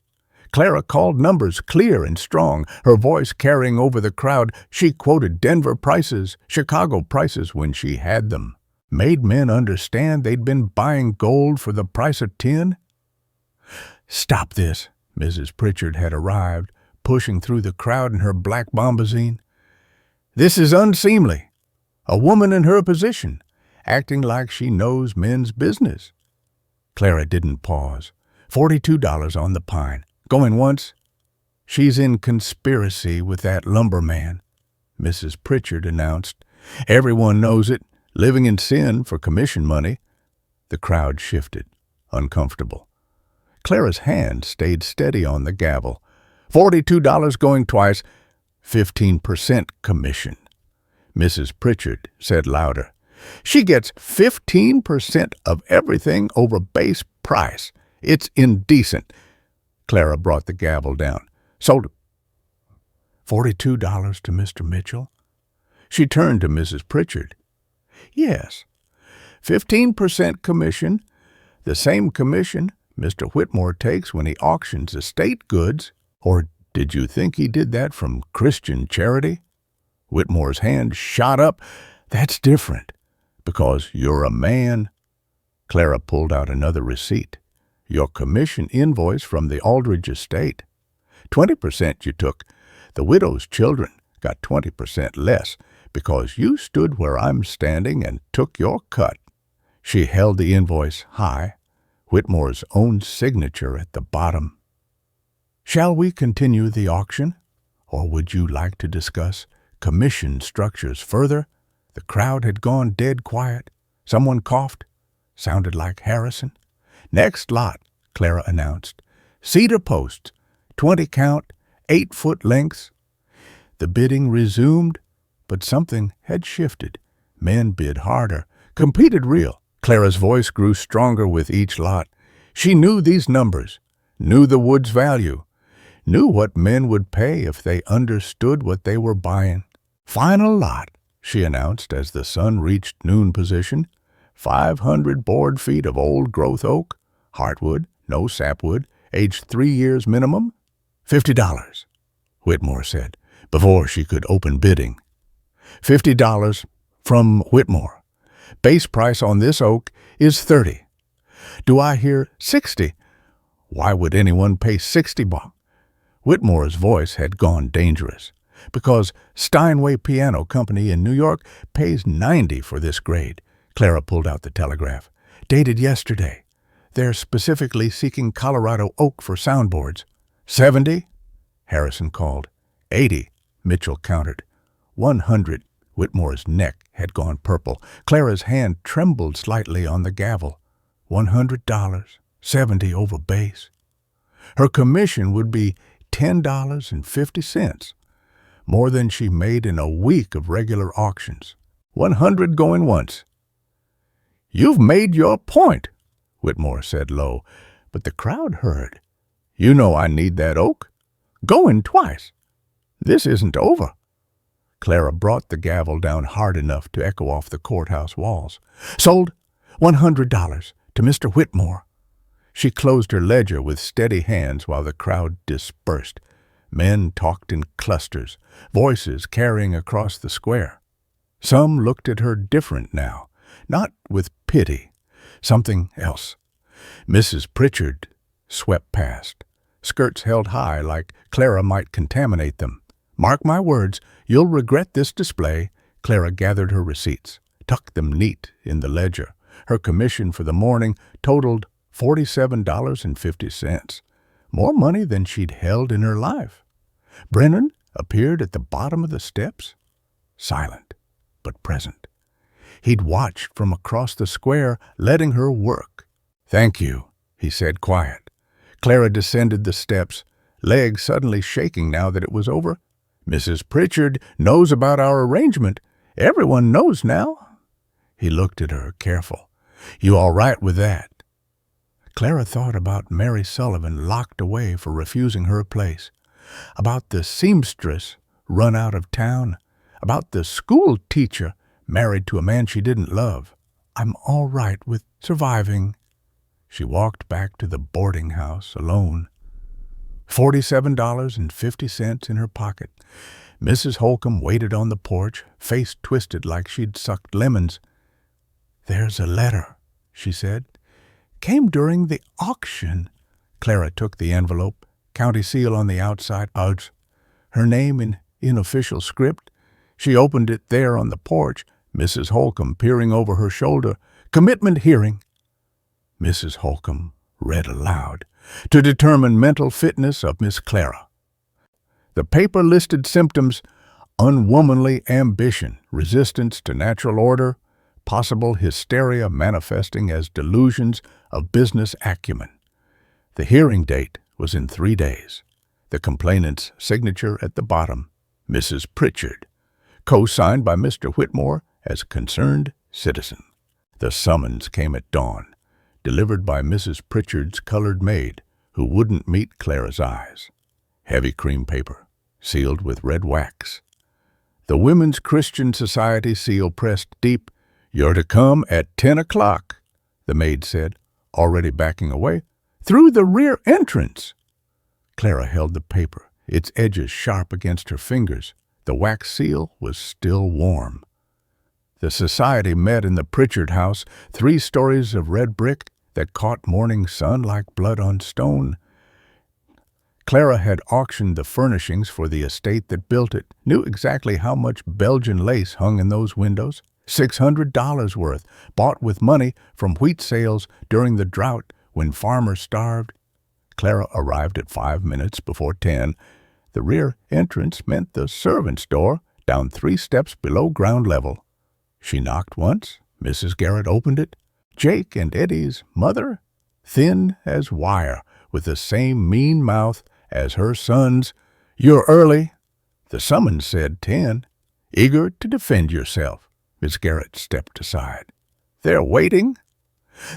Clara called numbers clear and strong, her voice carrying over the crowd. She quoted Denver prices, Chicago prices when she had them. Made men understand they'd been buying gold for the price of tin. Stop this. Mrs. Pritchard had arrived, pushing through the crowd in her black bombazine. This is unseemly. A woman in her position, acting like she knows men's business. Clara didn't pause. $42 on the pine. Going once. She's in conspiracy with that lumberman, Mrs. Pritchard announced. Everyone knows it, living in sin for commission money. The crowd shifted, uncomfortable. Clara's hand stayed steady on the gavel. $42 going twice, 15% commission. Mrs. Pritchard said louder. She gets 15% of everything over base price. It's indecent. Clara brought the gavel down. Sold it. $42 to Mr. Mitchell? She turned to Mrs. Pritchard. Yes, 15% commission, the same commission Mr. Whitmore takes when he auctions estate goods. Or did you think he did that from Christian charity? Whitmore's hand shot up. That's different, because you're a man. Clara pulled out another receipt. Your commission invoice from the Aldridge estate. 20% you took. The widow's children got 20% less because you stood where I'm standing and took your cut. She held the invoice high, Whitmore's own signature at the bottom. Shall we continue the auction, or would you like to discuss commission structures further? The crowd had gone dead quiet. Someone coughed. Sounded like Harrison. Next lot, Clara announced. Cedar posts, 20 count, 8-foot lengths. The bidding resumed, but something had shifted. Men bid harder, competed real. Clara's voice grew stronger with each lot. She knew these numbers, knew the wood's value, knew what men would pay if they understood what they were buying. Final lot, she announced as the sun reached noon position. 500 board feet of old-growth oak, heartwood, no sapwood, aged 3 years minimum. $50, Whitmore said, before she could open bidding. $50 from Whitmore. Base price on this oak is $30. Do I hear 60? Why would anyone pay $60? Whitmore's voice had gone dangerous, because Steinway Piano Company in New York pays $90 for this grade. Clara pulled out the telegraph. Dated yesterday. They're specifically seeking Colorado oak for soundboards. 70? Harrison called. 80, Mitchell countered. 100. Whitmore's neck had gone purple. Clara's hand trembled slightly on the gavel. $100, 70 over base. Her commission would be $10.50, more than she made in a week of regular auctions. 100 going once. You've made your point, Whitmore said low, but the crowd heard. You know I need that oak. Going twice. This isn't over. Clara brought the gavel down hard enough to echo off the courthouse walls. Sold $100 to Mr. Whitmore. She closed her ledger with steady hands while the crowd dispersed. Men talked in clusters, voices carrying across the square. Some looked at her different now, not with pity, something else. Mrs. Pritchard swept past, skirts held high like Clara might contaminate them. Mark my words, you'll regret this display." Clara gathered her receipts, tucked them neat in the ledger. Her commission for the morning totaled $47.50, more money than she'd held in her life. Brennan appeared at the bottom of the steps, silent but present. He'd watched from across the square, letting her work. "Thank you," he said, quiet. Clara descended the steps, legs suddenly shaking now that it was over. "Mrs. Pritchard knows about our arrangement. Everyone knows now." He looked at her, careful. "You all right with that?" Clara thought about Mary Sullivan locked away for refusing her place, about the seamstress run out of town, about the school teacher married to a man she didn't love. "I'm all right with surviving." She walked back to the boarding house alone, $47.50 in her pocket. Mrs. Holcomb waited on the porch, face twisted like she'd sucked lemons. "There's a letter," she said. "Came during the auction." Clara took the envelope, county seal on the outside, her name in official script. She opened it there on the porch, Mrs. Holcomb peering over her shoulder. "Commitment hearing." Mrs. Holcomb read aloud, "To determine mental fitness of Miss Clara." The paper listed symptoms: unwomanly ambition, resistance to natural order, possible hysteria manifesting as delusions of business acumen. The hearing date was in 3 days. The complainant's signature at the bottom, Mrs. Pritchard, co-signed by Mr. Whitmore as concerned citizen. The summons came at dawn, delivered by Mrs. Pritchard's colored maid, who wouldn't meet Clara's eyes. Heavy cream paper, sealed with red wax. The Women's Christian Society seal pressed deep. "You're to come at 10 o'clock, the maid said, already backing away. "Through the rear entrance." Clara held the paper, its edges sharp against her fingers. The wax seal was still warm. The society met in the Pritchard house, 3 stories of red brick that caught morning sun like blood on stone. Clara had auctioned the furnishings for the estate that built it, knew exactly how much Belgian lace hung in those windows. $600 worth, bought with money from wheat sales during the drought when farmers starved. Clara arrived at 5 minutes before 10. The rear entrance meant the servants' door, down 3 steps below ground level. She knocked once. Mrs. Garrett opened it. Jake and Eddie's mother, thin as wire, with the same mean mouth as her son's. "You're early." The summons said 10. "Eager to defend yourself." Miss Garrett stepped aside. "They're waiting."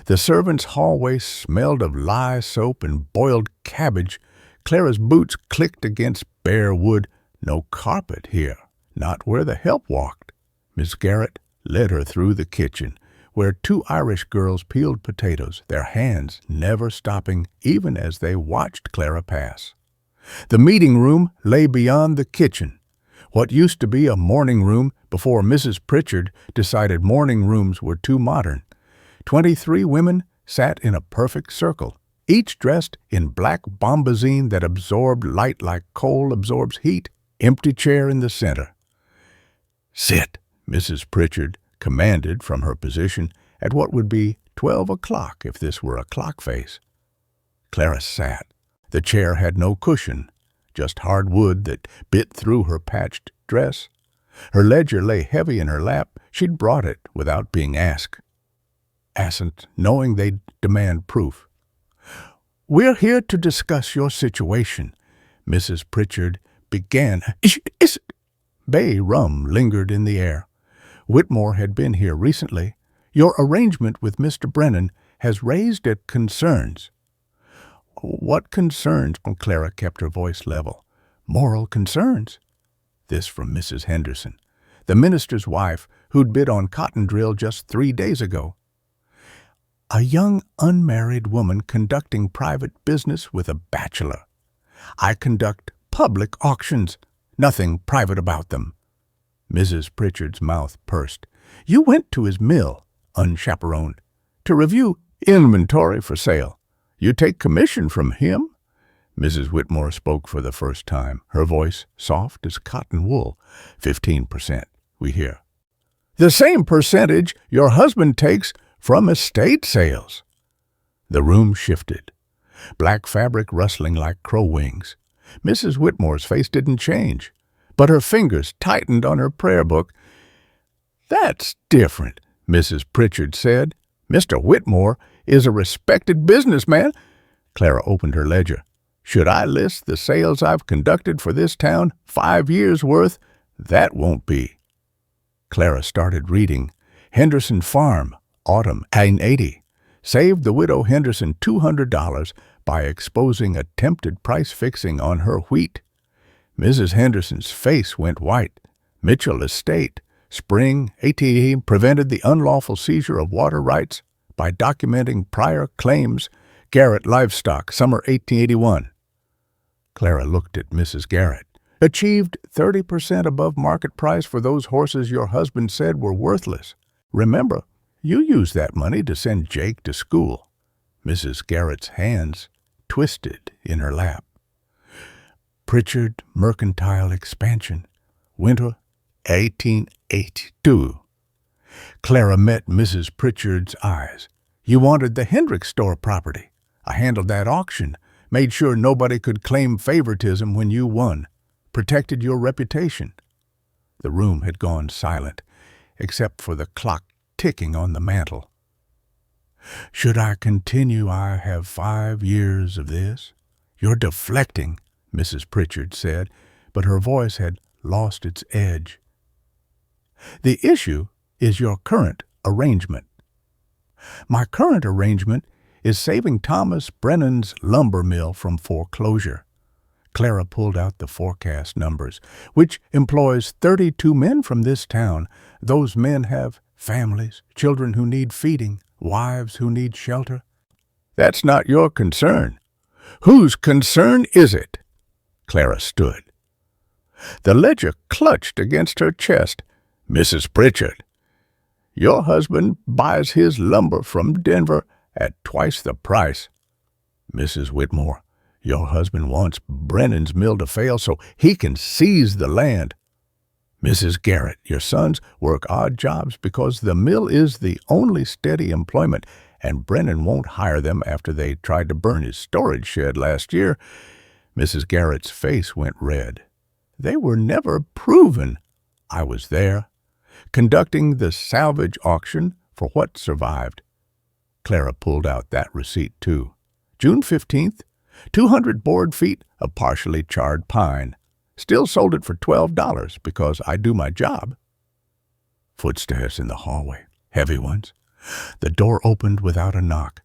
The servants' hallway smelled of lye soap and boiled cabbage. Clara's boots clicked against bare wood. No carpet here, not where the help walked. Miss Garrett led her through the kitchen, where 2 Irish girls peeled potatoes, their hands never stopping even as they watched Clara pass. The meeting room lay beyond the kitchen, what used to be a morning room before Mrs. Pritchard decided morning rooms were too modern. 23 women sat in a perfect circle, each dressed in black bombazine that absorbed light like coal absorbs heat. Empty chair in the center. "Sit," Mrs. Pritchard commanded from her position at what would be 12 o'clock if this were a clock face. Clara sat. The chair had no cushion, just hard wood that bit through her patched dress. Her ledger lay heavy in her lap. She'd brought it without being asked, knowing they'd demand proof. "We're here to discuss your situation," Mrs. Pritchard began. Bay rum lingered in the air. "Whitmore had been here recently. Your arrangement with Mr. Brennan has raised concerns." "What concerns?" Clara kept her voice level. "Moral concerns." This from Mrs. Henderson, the minister's wife, who'd bid on cotton drill just 3 days ago. "A young unmarried woman conducting private business with a bachelor. I conduct public auctions. Nothing private about them." Mrs. Pritchard's mouth pursed. "You went to his mill, unchaperoned, to review inventory for sale. You take commission from him?" Mrs. Whitmore spoke for the first time, her voice soft as cotton wool. 15%, we hear. The same percentage your husband takes from estate sales. The room shifted, black fabric rustling like crow wings. Mrs. Whitmore's face didn't change, but her fingers tightened on her prayer book. That's different, Mrs. Pritchard said. Mr. Whitmore is a respected businessman. Clara opened her ledger. Should I list the sales I've conducted for this town, 5 years' worth? That won't be. Clara started reading. Henderson Farm, autumn 1880, saved the widow Henderson $200 by exposing attempted price fixing on her wheat. Mrs. Henderson's face went white. Mitchell Estate, spring 1880, prevented the unlawful seizure of water rights by documenting prior claims. Garrett Livestock, summer 1881. Clara looked at Mrs. Garrett. Achieved 30% above market price for those horses your husband said were worthless. Remember, you used that money to send Jake to school. Mrs. Garrett's hands twisted in her lap. Pritchard Mercantile Expansion, winter 1882. Clara met Mrs. Pritchard's eyes. You wanted the Hendricks store property. I handled that auction, made sure nobody could claim favoritism when you won, protected your reputation. The room had gone silent, except for the clock ticking on the mantel. Should I continue? I have 5 years of this. You're deflecting, Mrs. Pritchard said, but her voice had lost its edge. The issue is your current arrangement. My current arrangement is saving Thomas Brennan's lumber mill from foreclosure. Clara pulled out the forecast numbers, which employs 32 men from this town. Those men have families, children who need feeding, wives who need shelter. That's not your concern. Whose concern is it? Clara stood. The ledger clutched against her chest. Mrs. Pritchard, your husband buys his lumber from Denver at twice the price. Mrs. Whitmore, your husband wants Brennan's mill to fail so he can seize the land. Mrs. Garrett, your sons work odd jobs because the mill is the only steady employment, and Brennan won't hire them after they tried to burn his storage shed last year. Mrs. Garrett's face went red. They were never proven. I was there, conducting the salvage auction for what survived. Clara pulled out that receipt, too. June 15th, 200 board feet of partially charred pine. Still sold it for $12 because I do my job. Footsteps in the hallway, heavy ones. The door opened without a knock.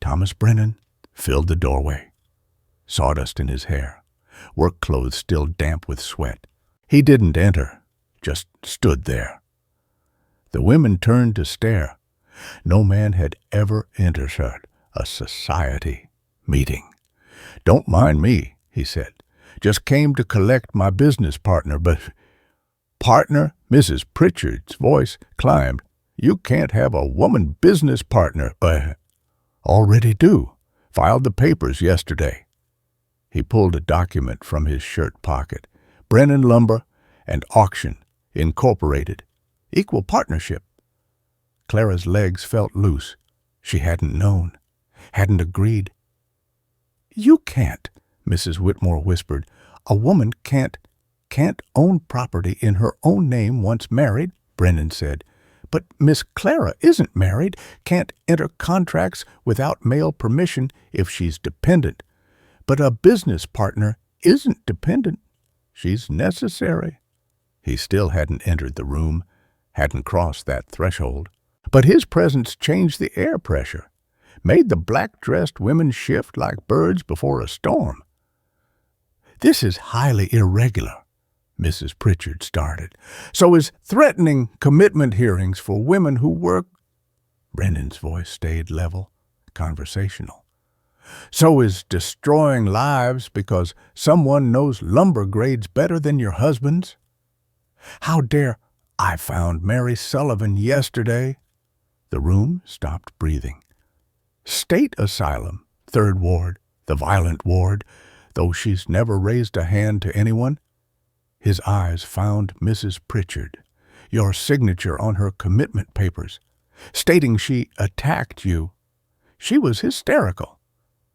Thomas Brennan filled the doorway, sawdust in his hair, work clothes still damp with sweat. He didn't enter, just stood there. The women turned to stare. No man had ever entered a society meeting. Don't mind me, he said. Just came to collect my business partner, but... Partner? Mrs. Pritchard's voice climbed. You can't have a woman business partner. Already do. Filed the papers yesterday. He pulled a document from his shirt pocket. Brennan Lumber and Auction, Incorporated. Equal partnership. Clara's legs felt loose. She hadn't known, hadn't agreed. You can't, Mrs. Whitmore whispered. A woman can't own property in her own name once married, Brennan said. But Miss Clara isn't married, can't enter contracts without male permission if she's dependent. But a business partner isn't dependent. She's necessary. He still hadn't entered the room, hadn't crossed that threshold. But his presence changed the air pressure, made the black-dressed women shift like birds before a storm. This is highly irregular, Mrs. Pritchard started. So is threatening commitment hearings for women who work. Brennan's voice stayed level, conversational. So is destroying lives because someone knows lumber grades better than your husband's. How dare I found Mary Sullivan yesterday. The room stopped breathing. State asylum, 3rd Ward. The violent ward, though she's never raised a hand to anyone. His eyes found Mrs. Pritchard, your signature on her commitment papers, stating she attacked you. She was hysterical.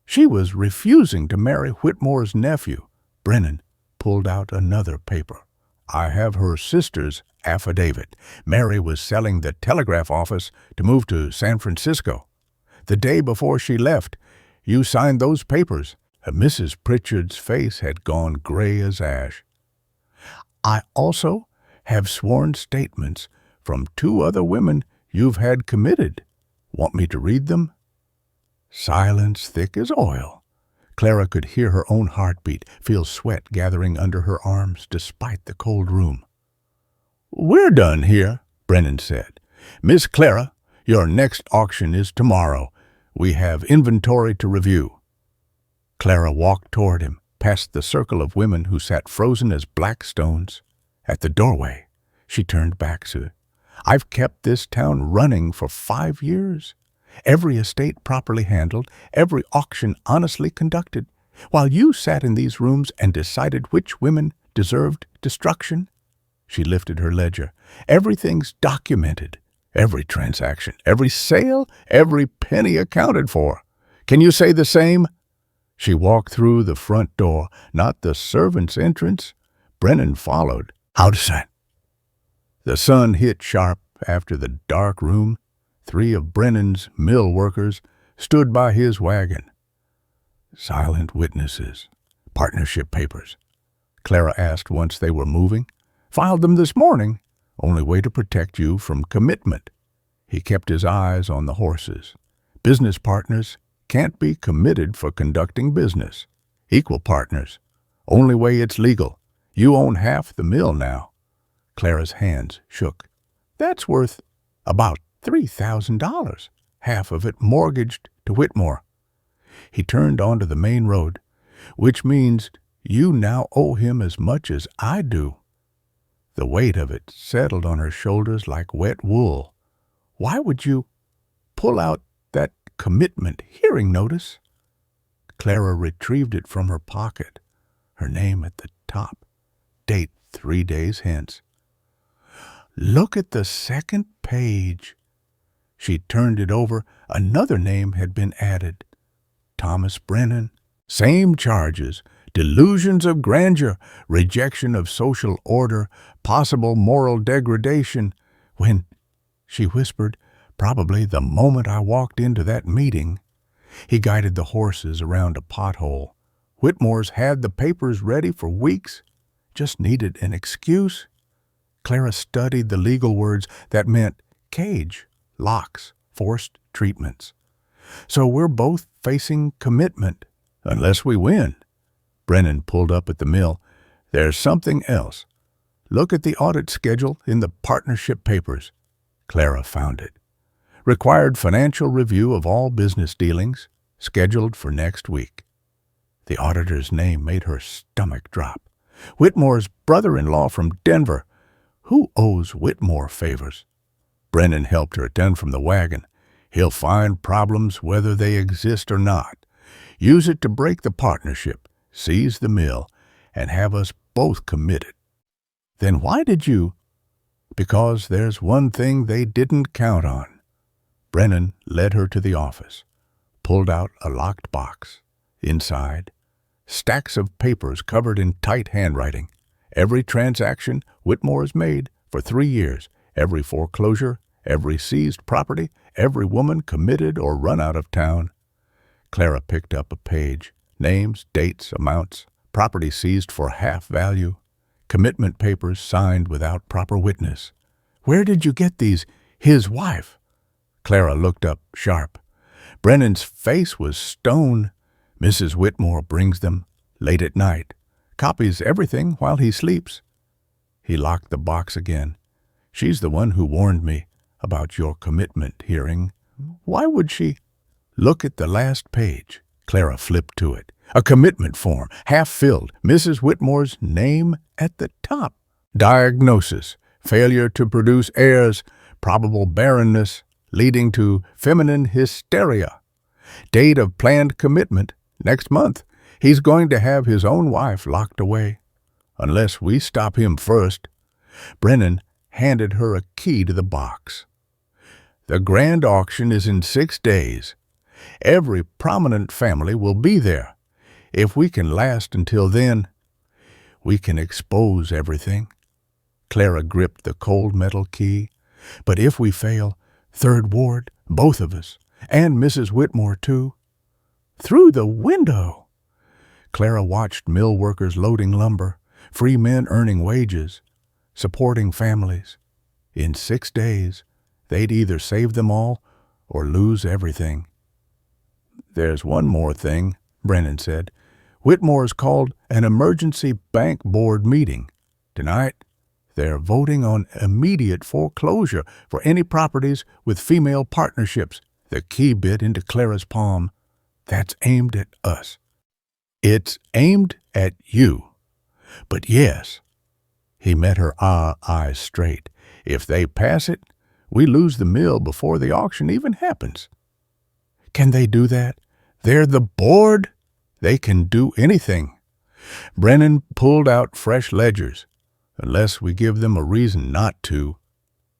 She was refusing to marry Whitmore's nephew. Brennan pulled out another paper. I have her sister's affidavit. Mary was selling the telegraph office to move to San Francisco. The day before she left, you signed those papers. Mrs. Pritchard's face had gone gray as ash. I also have sworn statements from 2 other women you've had committed. Want me to read them? Silence thick as oil. Clara could hear her own heartbeat, feel sweat gathering under her arms despite the cold room. We're done here, Brennan said. Miss Clara, your next auction is tomorrow. We have inventory to review. Clara walked toward him, past the circle of women who sat frozen as black stones. At the doorway, she turned back to, I've kept this town running for 5 years. Every estate properly handled, every auction honestly conducted, while you sat in these rooms and decided which women deserved destruction. She lifted her ledger. Everything's documented. Every transaction, every sale, every penny accounted for. Can you say the same? She walked through the front door, not the servant's entrance. Brennan followed. How's that? The sun hit sharp after the dark room. 3 of Brennan's mill workers stood by his wagon. Silent witnesses. Partnership papers. Clara asked once they were moving. Filed them this morning. Only way to protect you from commitment. He kept his eyes on the horses. Business partners can't be committed for conducting business. Equal partners. Only way it's legal. You own half the mill now. Clara's hands shook. That's worth about $3,000, half of it mortgaged to Whitmore. He turned onto the main road, which means you now owe him as much as I do. The weight of it settled on her shoulders like wet wool. Why would you pull out that commitment hearing notice? Clara retrieved it from her pocket, her name at the top. Date 3 days hence. Look at the second page. She turned it over. Another name had been added. Thomas Brennan. Same charges. Delusions of grandeur, rejection of social order, possible moral degradation. When, she whispered, probably the moment I walked into that meeting. He guided the horses around a pothole. Whitmore's had the papers ready for weeks. Just needed an excuse. Clara studied the legal words that meant cage, locks, forced treatments. So we're both facing commitment, unless we win. Brennan pulled up at the mill. There's something else. Look at the audit schedule in the partnership papers. Clara found it. Required financial review of all business dealings, scheduled for next week. The auditor's name made her stomach drop. Whitmore's brother-in-law from Denver. Who owes Whitmore favors? Brennan helped her attend from the wagon. He'll find problems whether they exist or not. Use it to break the partnership, seize the mill, and have us both committed. Then why did you? Because there's one thing they didn't count on. Brennan led her to the office, pulled out a locked box. Inside, stacks of papers covered in tight handwriting. Every transaction Whitmore's made for 3 years, every foreclosure, every seized property, every woman committed or run out of town. Clara picked up a page. Names, dates, amounts, property seized for half value, commitment papers signed without proper witness. Where did you get these? His wife. Clara looked up sharp. Brennan's face was stone. Mrs. Whitmore brings them late at night. Copies everything while he sleeps. He locked the box again. She's the one who warned me about your commitment hearing. Why would she? Look at the last page. Clara flipped to it. A commitment form, half filled, Mrs. Whitmore's name at the top. Diagnosis, failure to produce heirs, probable barrenness, leading to feminine hysteria. Date of planned commitment, Next month, he's going to have his own wife locked away. Unless we stop him first. Brennan handed her a key to the box. The grand auction is in 6 days. Every prominent family will be there. If we can last until then, we can expose everything. Clara gripped the cold metal key. But if we fail, Third Ward, both of us, and Mrs. Whitmore too. Through the window. Clara watched mill workers loading lumber, free men earning wages, supporting families. In 6 days, they'd either save them all or lose everything. There's one more thing, Brennan said. Whitmore's called an emergency bank board meeting. Tonight, they're voting on immediate foreclosure for any properties with female partnerships. The key bit into Clara's palm. That's aimed at us. It's aimed at you. But yes, he met her eyes straight. If they pass it, we lose the mill before the auction even happens. Can they do that? They're the board. They can do anything. Brennan pulled out fresh ledgers, unless we give them a reason not to.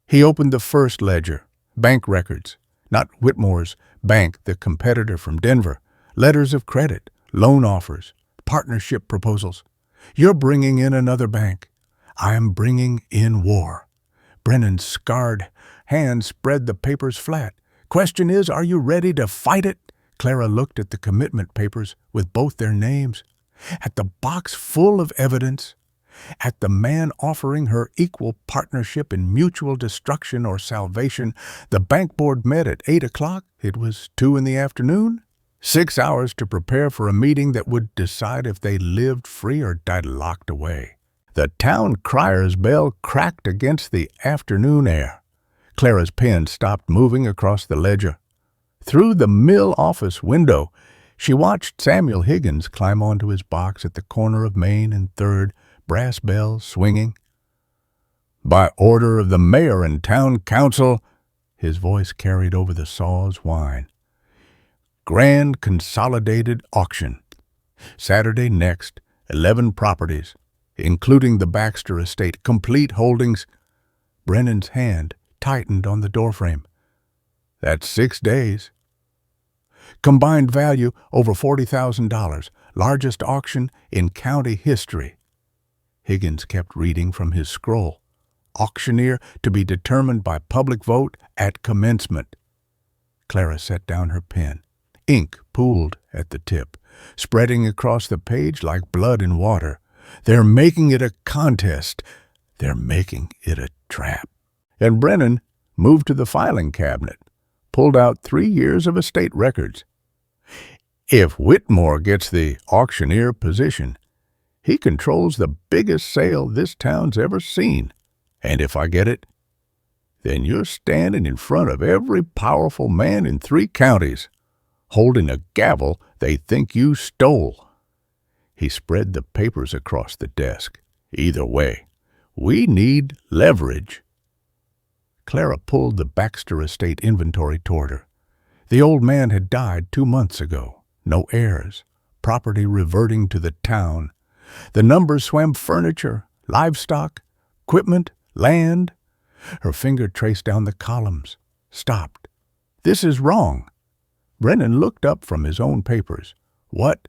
He opened the first ledger, bank records, not Whitmore's bank, the competitor from Denver, letters of credit, loan offers, partnership proposals. You're bringing in another bank. I'm bringing in war. Brennan's scarred hand spread the papers flat. Question is, are you ready to fight it? Clara looked at the commitment papers with both their names, at the box full of evidence, at the man offering her equal partnership in mutual destruction or salvation. The bank board met at 8 o'clock. It was 2 in the afternoon. 6 hours to prepare for a meeting that would decide if they lived free or died locked away. The town crier's bell cracked against the afternoon air. Clara's pen stopped moving across the ledger. Through the mill office window, she watched Samuel Higgins climb onto his box at the corner of Main and 3rd, brass bells swinging. By order of the mayor and town council, his voice carried over the saw's whine. Grand consolidated auction. Saturday next, 11 properties, including the Baxter estate, complete holdings. Brennan's hand tightened on the doorframe. That's 6 days. Combined value over $40,000, largest auction in county history. Higgins kept reading from his scroll. Auctioneer to be determined by public vote at commencement. Clara set down her pen. Ink pooled at the tip, spreading across the page like blood in water. They're making it a contest. They're making it a trap. And Brennan moved to the filing cabinet, pulled out 3 years of estate records. If Whitmore gets the auctioneer position, he controls the biggest sale this town's ever seen. And if I get it, then you're standing in front of every powerful man in 3 counties, holding a gavel they think you stole. He spread the papers across the desk. Either way, we need leverage. Clara pulled the Baxter estate inventory toward her. The old man had died 2 months ago. No heirs. Property reverting to the town. The numbers swam furniture, livestock, equipment, land. Her finger traced down the columns. Stopped. This is wrong. Brennan looked up from his own papers. What?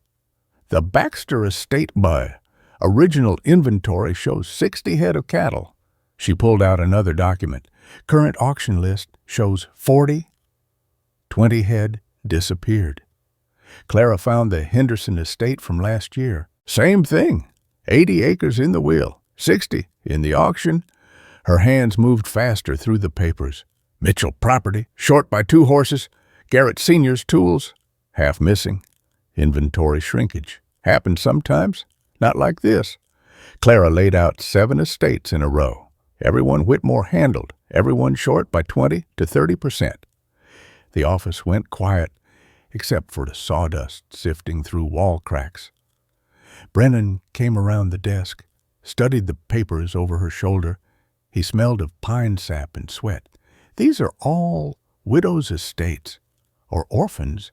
The Baxter estate by original inventory shows 60 head of cattle. She pulled out another document. Current auction list shows 40. 20 head disappeared. Clara found the Henderson estate from last year. Same thing. 80 acres in the will, 60 in the auction. Her hands moved faster through the papers. Mitchell property, short by 2 horses. Garrett Sr.'s tools, half missing. Inventory shrinkage. Happens sometimes, not like this. Clara laid out 7 estates in a row. Everyone Whitmore handled, everyone short by 20 to 30%. The office went quiet, except for the sawdust sifting through wall cracks. Brennan came around the desk, studied the papers over her shoulder. He smelled of pine sap and sweat. These are all widows' estates, or orphans.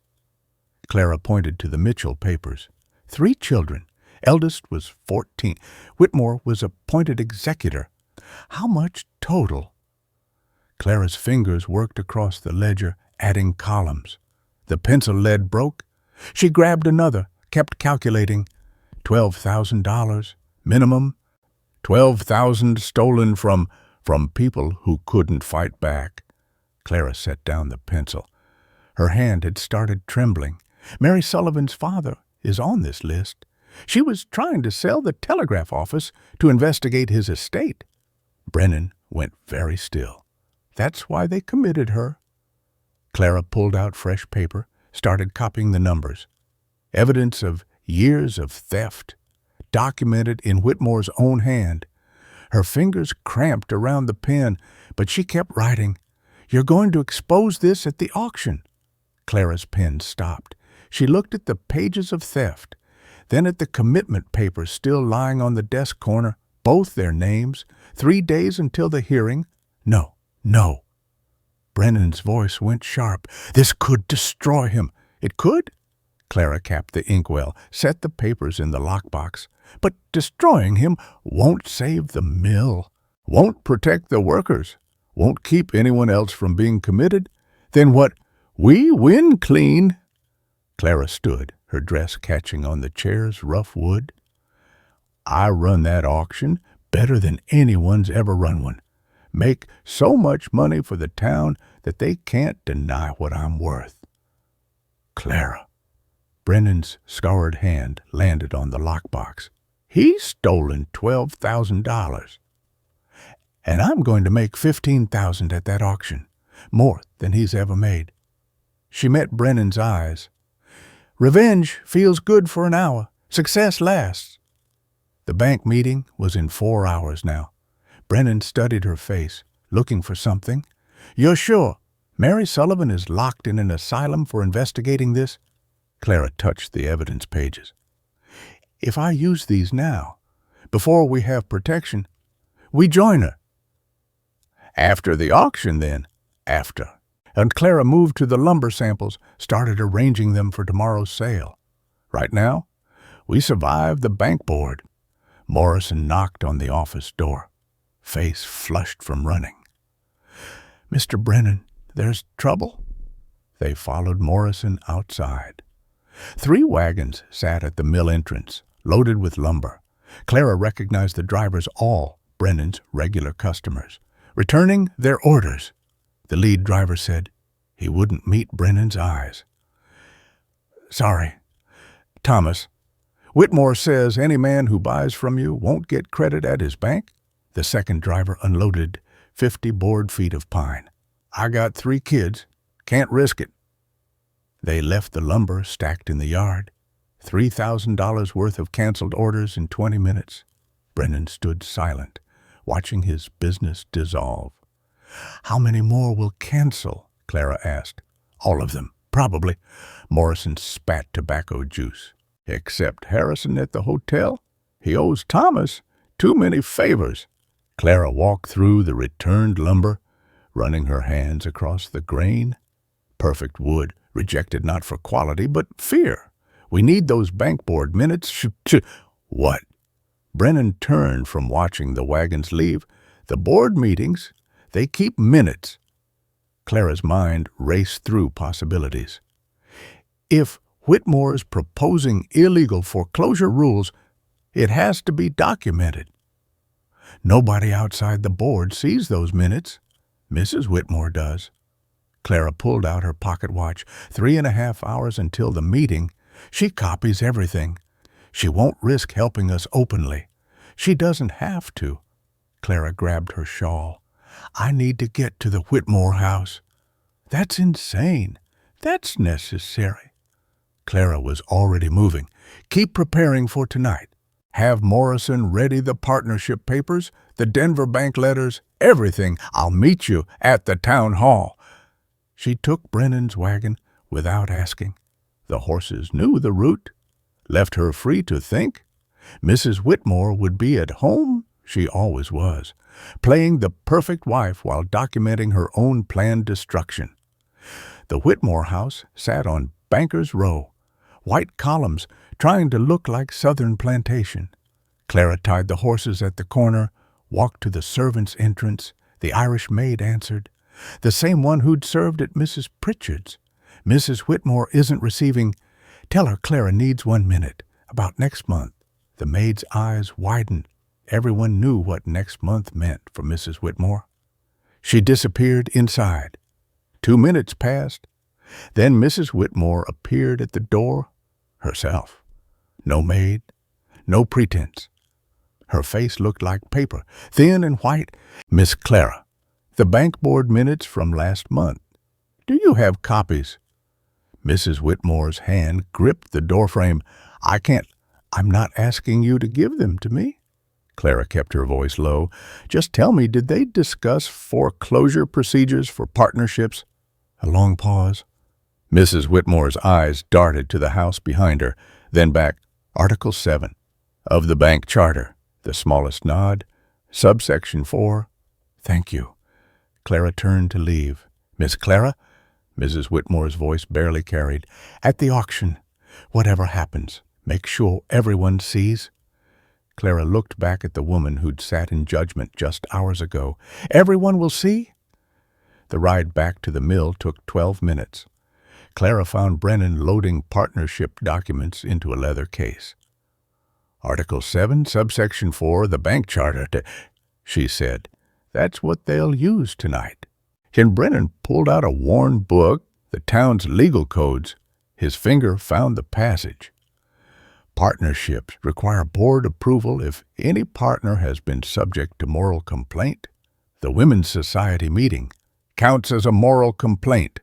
Clara pointed to the Mitchell papers. 3 children. Eldest was 14. Whitmore was appointed executor. How much total? Clara's fingers worked across the ledger, adding columns. The pencil lead broke. She grabbed another, kept calculating. $12,000. Minimum. 12,000 stolen from people who couldn't fight back. Clara set down the pencil. Her hand had started trembling. Mary Sullivan's father is on this list. She was trying to sell the telegraph office to investigate his estate. Brennan went very still. That's why they committed her. Clara pulled out fresh paper, started copying the numbers. Evidence of years of theft, documented in Whitmore's own hand. Her fingers cramped around the pen, but she kept writing. You're going to expose this at the auction. Clara's pen stopped. She looked at the pages of theft, then at the commitment papers still lying on the desk corner, both their names, 3 days until the hearing. No. Brennan's voice went sharp. This could destroy him. It could? Clara capped the inkwell, set the papers in the lockbox. But destroying him won't save the mill, won't protect the workers, won't keep anyone else from being committed. Then what? We win clean. Clara stood, her dress catching on the chair's rough wood. I run that auction better than anyone's ever run one. Make so much money for the town that they can't deny what I'm worth. Clara. Brennan's scarred hand landed on the lockbox. He's stolen $12,000. And I'm going to make $15,000 at that auction, more than he's ever made. She met Brennan's eyes. Revenge feels good for an hour. Success lasts. The bank meeting was in 4 hours now. Brennan studied her face, looking for something. You're sure Mary Sullivan is locked in an asylum for investigating this? Clara touched the evidence pages. If I use these now, before we have protection, we join her. After the auction, then. After. And Clara moved to the lumber samples, started arranging them for tomorrow's sale. Right now, we survived the bank board. Morrison knocked on the office door, face flushed from running. Mr. Brennan, there's trouble? They followed Morrison outside. 3 wagons sat at the mill entrance, loaded with lumber. Clara recognized the drivers, all Brennan's regular customers, returning their orders. The lead driver said he wouldn't meet Brennan's eyes. Sorry, Thomas. Whitmore says any man who buys from you won't get credit at his bank. The second driver unloaded 50 board feet of pine. I got 3 kids. Can't risk it. They left the lumber stacked in the yard. $3,000 worth of canceled orders in 20 minutes. Brennan stood silent, watching his business dissolve. How many more will cancel? Clara asked. All of them, probably. Morrison spat tobacco juice. Except Harrison at the hotel. He owes Thomas too many favors. Clara walked through the returned lumber, running her hands across the grain. Perfect wood, rejected not for quality, but fear. We need those bank board minutes. What? Brennan turned from watching the wagons leave. The board meetings, they keep minutes. Clara's mind raced through possibilities. If Whitmore is proposing illegal foreclosure rules, it has to be documented. Nobody outside the board sees those minutes. Mrs. Whitmore does. Clara pulled out her pocket watch. 3.5 hours until the meeting. She copies everything. She won't risk helping us openly. She doesn't have to. Clara grabbed her shawl. I need to get to the Whitmore house. That's insane. That's necessary. Clara was already moving. Keep preparing for tonight. Have Morrison ready the partnership papers, the Denver bank letters, everything. I'll meet you at the town hall. She took Brennan's wagon without asking. The horses knew the route, left her free to think. Mrs. Whitmore would be at home, she always was, playing the perfect wife while documenting her own planned destruction. The Whitmore house sat on Banker's Row, white columns trying to look like Southern plantation. Clara tied the horses at the corner, walked to the servants' entrance. The Irish maid answered, the same one who'd served at Mrs. Pritchard's. Mrs. Whitmore isn't receiving. Tell her Clara needs 1 minute, about next month. The maid's eyes widened. Everyone knew what next month meant for Mrs. Whitmore. She disappeared inside. 2 minutes passed. Then Mrs. Whitmore appeared at the door herself. No maid, no pretense. Her face looked like paper, thin and white. Miss Clara, the bank board minutes from last month. Do you have copies? Mrs. Whitmore's hand gripped the doorframe. I can't. I'm not asking you to give them to me. Clara kept her voice low. Just tell me, did they discuss foreclosure procedures for partnerships? A long pause. Mrs. Whitmore's eyes darted to the house behind her, then back. Article 7 of the bank charter. The smallest nod. Subsection 4. Thank you. Clara turned to leave. Miss Clara? Mrs. Whitmore's voice barely carried. At the auction. Whatever happens, make sure everyone sees. Clara looked back at the woman who'd sat in judgment just hours ago. Everyone will see? The ride back to the mill took 12 minutes. Clara found Brennan loading partnership documents into a leather case. Article 7, subsection 4, the bank charter, she said. That's what they'll use tonight. And Brennan pulled out a worn book, the town's legal codes. His finger found the passage. Partnerships require board approval if any partner has been subject to moral complaint. The Women's Society meeting counts as a moral complaint.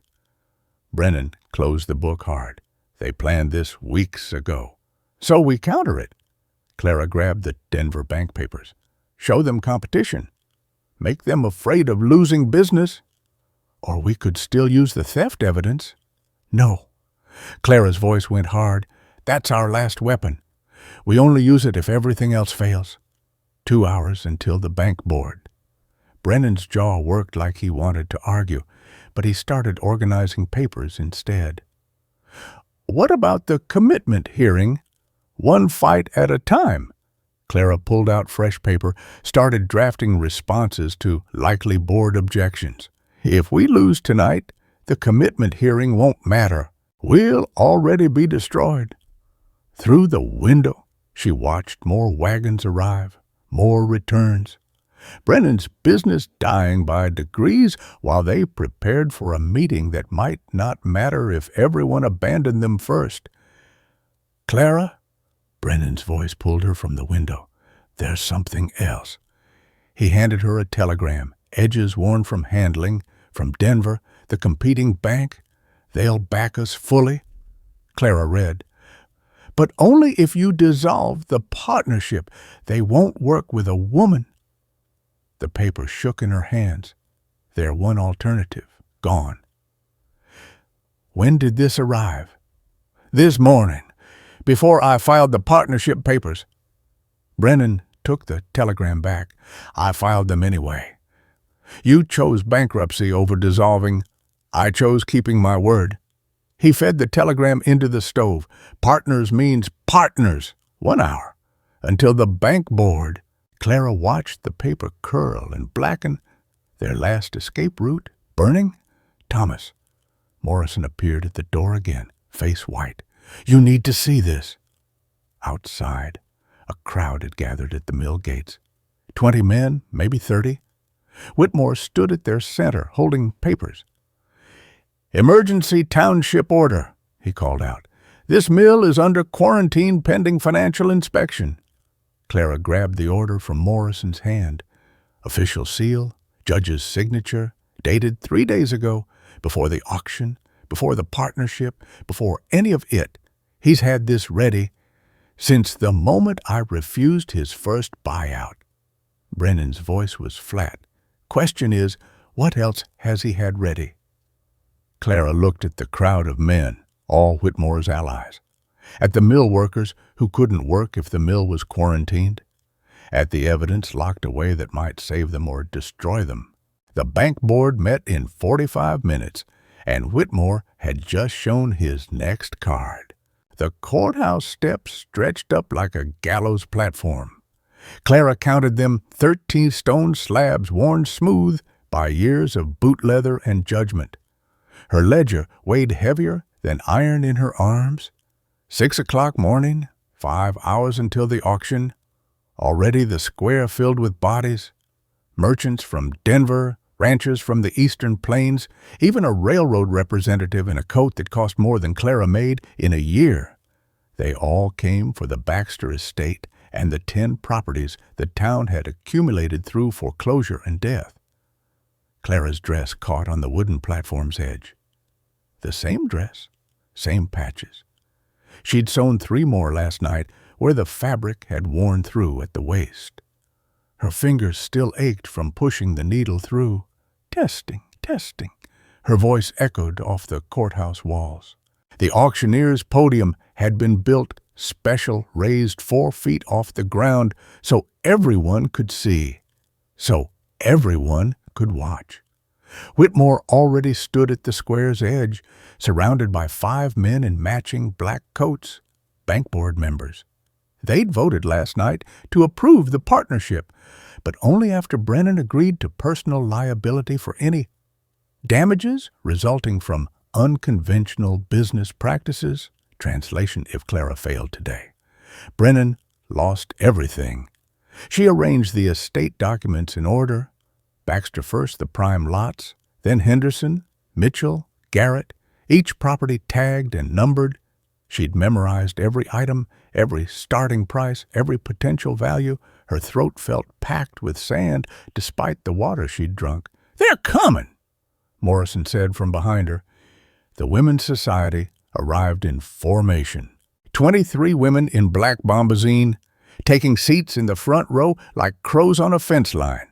Brennan closed the book hard. They planned this weeks ago. So we counter it. Clara grabbed the Denver bank papers. Show them competition. Make them afraid of losing business. Or we could still use the theft evidence. No. Clara's voice went hard. That's our last weapon. We only use it if everything else fails. 2 hours until the bank board. Brennan's jaw worked like he wanted to argue, but he started organizing papers instead. What about the commitment hearing? One fight at a time. Clara pulled out fresh paper, started drafting responses to likely board objections. If we lose tonight, the commitment hearing won't matter. We'll already be destroyed. Through the window, she watched more wagons arrive, more returns. Brennan's business dying by degrees while they prepared for a meeting that might not matter if everyone abandoned them first. Clara? Brennan's voice pulled her from the window. There's something else. He handed her a telegram, edges worn from handling, from Denver, the competing bank. They'll back us fully. Clara read. But only if you dissolve the partnership. They won't work with a woman. The paper shook in her hands. Their one alternative, gone. When did this arrive? This morning, before I filed the partnership papers. Brennan took the telegram back. I filed them anyway. You chose bankruptcy over dissolving. I chose keeping my word. He fed the telegram into the stove. Partners means partners. 1 hour. Until the bank board. Clara watched the paper curl and blacken. Their last escape route, burning. Thomas. Morrison appeared at the door again, face white. You need to see this. Outside, a crowd had gathered at the mill gates. 20 men, maybe 30. Whitmore stood at their center, holding papers. Emergency township order, he called out. This mill is under quarantine pending financial inspection. Clara grabbed the order from Morrison's hand. Official seal, judge's signature, dated 3 days ago, before the auction, before the partnership, before any of it. He's had this ready since the moment I refused his first buyout. Brennan's voice was flat. Question is, what else has he had ready? Clara looked at the crowd of men, all Whitmore's allies. At the mill workers who couldn't work if the mill was quarantined. At the evidence locked away that might save them or destroy them. The bank board met in 45 minutes, and Whitmore had just shown his next card. The courthouse steps stretched up like a gallows platform. Clara counted them 13 stone slabs worn smooth by years of boot leather and judgment. Her ledger weighed heavier than iron in her arms. 6 o'clock morning, 5 hours until the auction. Already the square filled with bodies. Merchants from Denver, ranchers from the eastern plains, even a railroad representative in a coat that cost more than Clara made in a year. They all came for the Baxter estate and the 10 properties the town had accumulated through foreclosure and death. Clara's dress caught on the wooden platform's edge. The same dress, same patches. She'd sewn 3 more last night where the fabric had worn through at the waist. Her fingers still ached from pushing the needle through. Testing, testing. Her voice echoed off the courthouse walls. The auctioneer's podium had been built special, raised 4 feet off the ground so everyone could see, so everyone could watch. Whitmore already stood at the square's edge, surrounded by 5 men in matching black coats, bank board members. They'd voted last night to approve the partnership, but only after Brennan agreed to personal liability for any damages resulting from unconventional business practices. Translation if Clara failed today. Brennan lost everything. She arranged the estate documents in order. Baxter first, the prime lots, then Henderson, Mitchell, Garrett, each property tagged and numbered. She'd memorized every item, every starting price, every potential value. Her throat felt packed with sand despite the water she'd drunk. "They're coming," Morrison said from behind her. The Women's Society arrived in formation. 23 women in black bombazine, taking seats in the front row like crows on a fence line.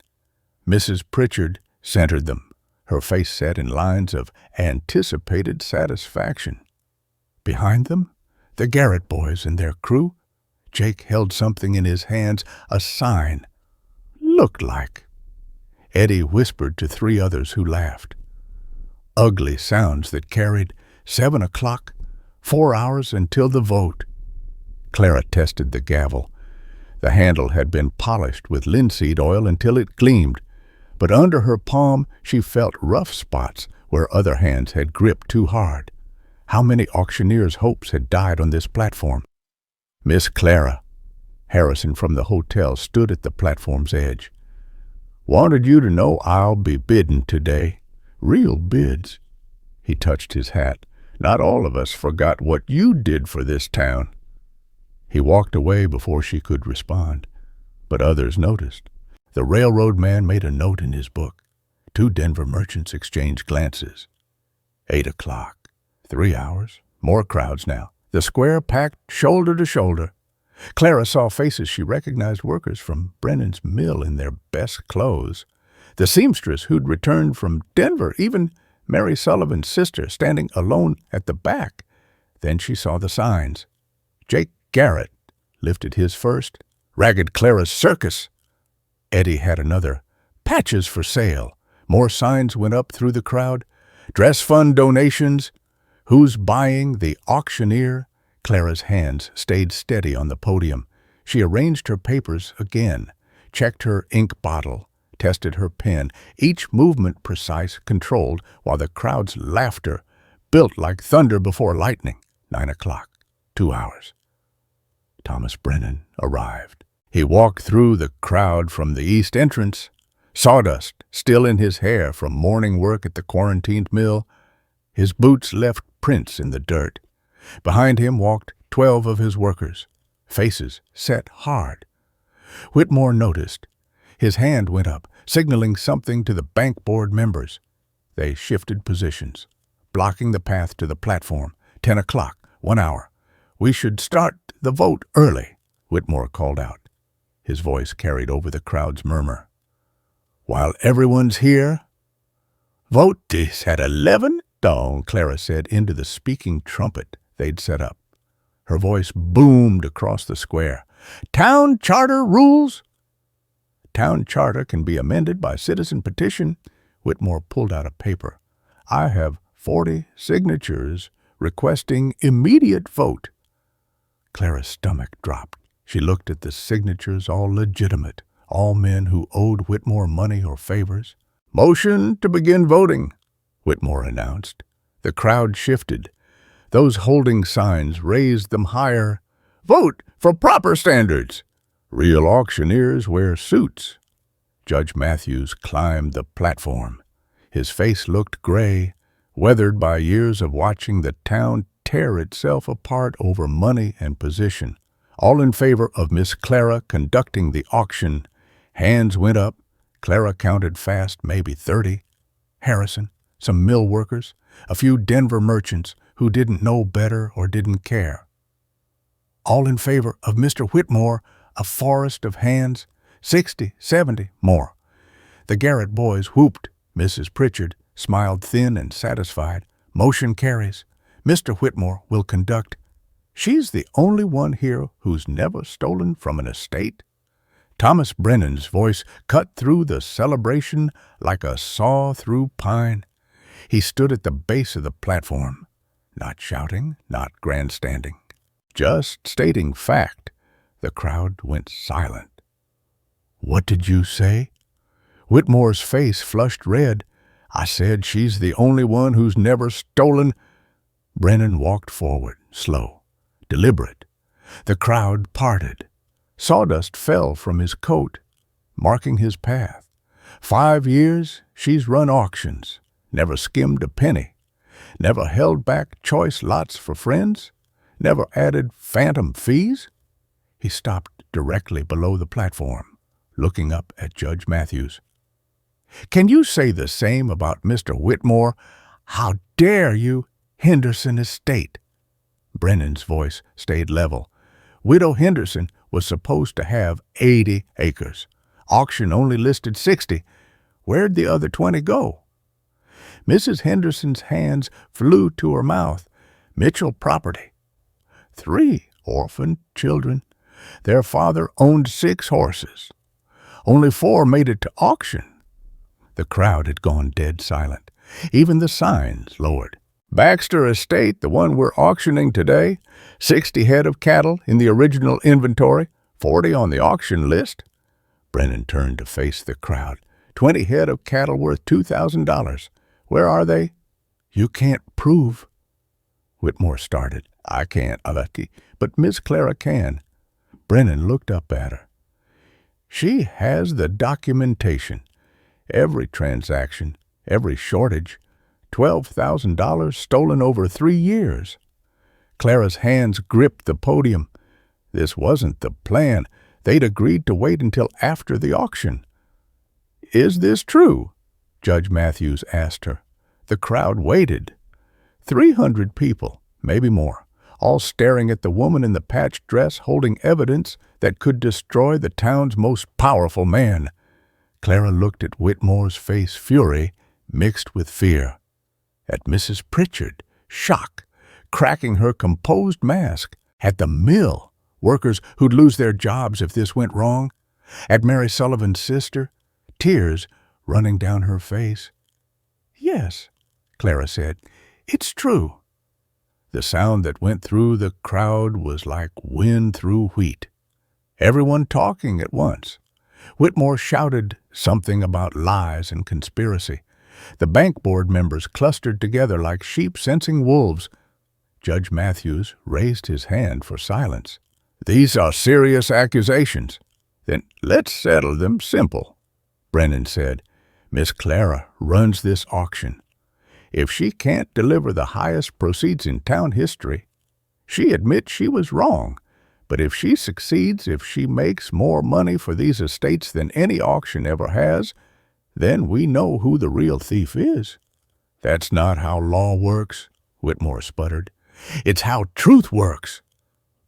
Mrs. Pritchard centered them, her face set in lines of anticipated satisfaction. Behind them, the Garrett boys and their crew. Jake held something in his hands, a sign. Looked like. Eddie whispered to 3 others who laughed. Ugly sounds that carried 7 o'clock, 4 hours until the vote. Clara tested the gavel. The handle had been polished with linseed oil until it gleamed, but under her palm she felt rough spots where other hands had gripped too hard. How many auctioneers' hopes had died on this platform? Miss Clara. Harrison from the hotel stood at the platform's edge. "Wanted you to know I'll be bidding today. Real bids." He touched his hat. "Not all of us forgot what you did for this town." He walked away before she could respond, but others noticed. The railroad man made a note in his book. 2 Denver merchants exchanged glances. 8 o'clock. 3 hours. More crowds now. The square packed shoulder to shoulder. Clara saw faces she recognized, workers from Brennan's mill in their best clothes. The seamstress who'd returned from Denver, even Mary Sullivan's sister, standing alone at the back. Then she saw the signs. Jake Garrett lifted his first. Ragged Clara's Circus. Eddie had another. Patches for sale. More signs went up through the crowd. Dress fund donations. Who's buying? The auctioneer. Clara's hands stayed steady on the podium. She arranged her papers again, checked her ink bottle, tested her pen, each movement precise, controlled, while the crowd's laughter built like thunder before lightning. 9 o'clock. 2 hours. Thomas Brennan arrived. He walked through the crowd from the east entrance, sawdust still in his hair from morning work at the quarantined mill. His boots left prints in the dirt. Behind him walked 12 of his workers, faces set hard. Whitmore noticed. His hand went up, signaling something to the bank board members. They shifted positions, blocking the path to the platform. 10 o'clock, 1 hour. "We should start the vote early," Whitmore called out. His voice carried over the crowd's murmur. "While everyone's here, vote is at 11? Dawn," Clara said into the speaking trumpet they'd set up. Her voice boomed across the square. "Town charter rules." "Town charter can be amended by citizen petition." Whitmore pulled out a paper. "I have 40 signatures requesting immediate vote." Clara's stomach dropped. She looked at the signatures, all legitimate, all men who owed Whitmore money or favors. "Motion to begin voting," Whitmore announced. The crowd shifted. Those holding signs raised them higher. "Vote for proper standards. Real auctioneers wear suits." Judge Matthews climbed the platform. His face looked gray, weathered by years of watching the town tear itself apart over money and position. All in favor of Miss Clara conducting the auction. Hands went up. Clara counted fast, maybe 30. Harrison, some mill workers, a few Denver merchants who didn't know better or didn't care. All in favor of Mr. Whitmore, a forest of hands, 60, 70, more. The Garrett boys whooped. Mrs. Pritchard smiled thin and satisfied. Motion carries. Mr. Whitmore will conduct. She's the only one here who's never stolen from an estate. Thomas Brennan's voice cut through the celebration like a saw through pine. He stood at the base of the platform, not shouting, not grandstanding, just stating fact. The crowd went silent. "What did you say?" Whitmore's face flushed red. "I said she's the only one who's never stolen." Brennan walked forward, slow, deliberate. The crowd parted. Sawdust fell from his coat, marking his path. 5 years she's run auctions, never skimmed a penny, never held back choice lots for friends, never added phantom fees. He stopped directly below the platform, looking up at Judge Matthews. "Can you say the same about Mr. Whitmore? How dare you? Henderson Estate." Brennan's voice stayed level. "Widow Henderson was supposed to have 80 acres. Auction only listed 60. Where'd the other 20 go?" Mrs. Henderson's hands flew to her mouth. "Mitchell property. 3 orphaned children. Their father owned 6 horses. Only 4 made it to auction." The crowd had gone dead silent. Even the signs lowered. "Baxter Estate, the one we're auctioning today, 60 head of cattle in the original inventory, 40 on the auction list." Brennan turned to face the crowd. 20 head of cattle worth $2,000. Where are they?" "You can't prove." Whitmore started. "I can't, but Miss Clara can." Brennan looked up at her. "She has the documentation. Every transaction, every shortage. $12,000 stolen over 3 years. Clara's hands gripped the podium. This wasn't the plan. They'd agreed to wait until after the auction. "Is this true?" Judge Matthews asked her. The crowd waited. 300 people, maybe more, all staring at the woman in the patched dress holding evidence that could destroy the town's most powerful man. Clara looked at Whitmore's face, fury mixed with fear. At Mrs. Pritchard, shock, cracking her composed mask. At the mill, workers who'd lose their jobs if this went wrong. At Mary Sullivan's sister, tears running down her face. "Yes," Clara said, "it's true." The sound that went through the crowd was like wind through wheat. Everyone talking at once. Whitmore shouted something about lies and conspiracy. The bank board members clustered together like sheep sensing wolves. Judge Matthews raised his hand for silence. "These are serious accusations." "Then let's settle them simple," Brennan said. "Miss Clara runs this auction. If she can't deliver the highest proceeds in town history, she admits she was wrong. But if she succeeds, if she makes more money for these estates than any auction ever has, then we know who the real thief is." "That's not how law works," Whitmore sputtered. "It's how truth works."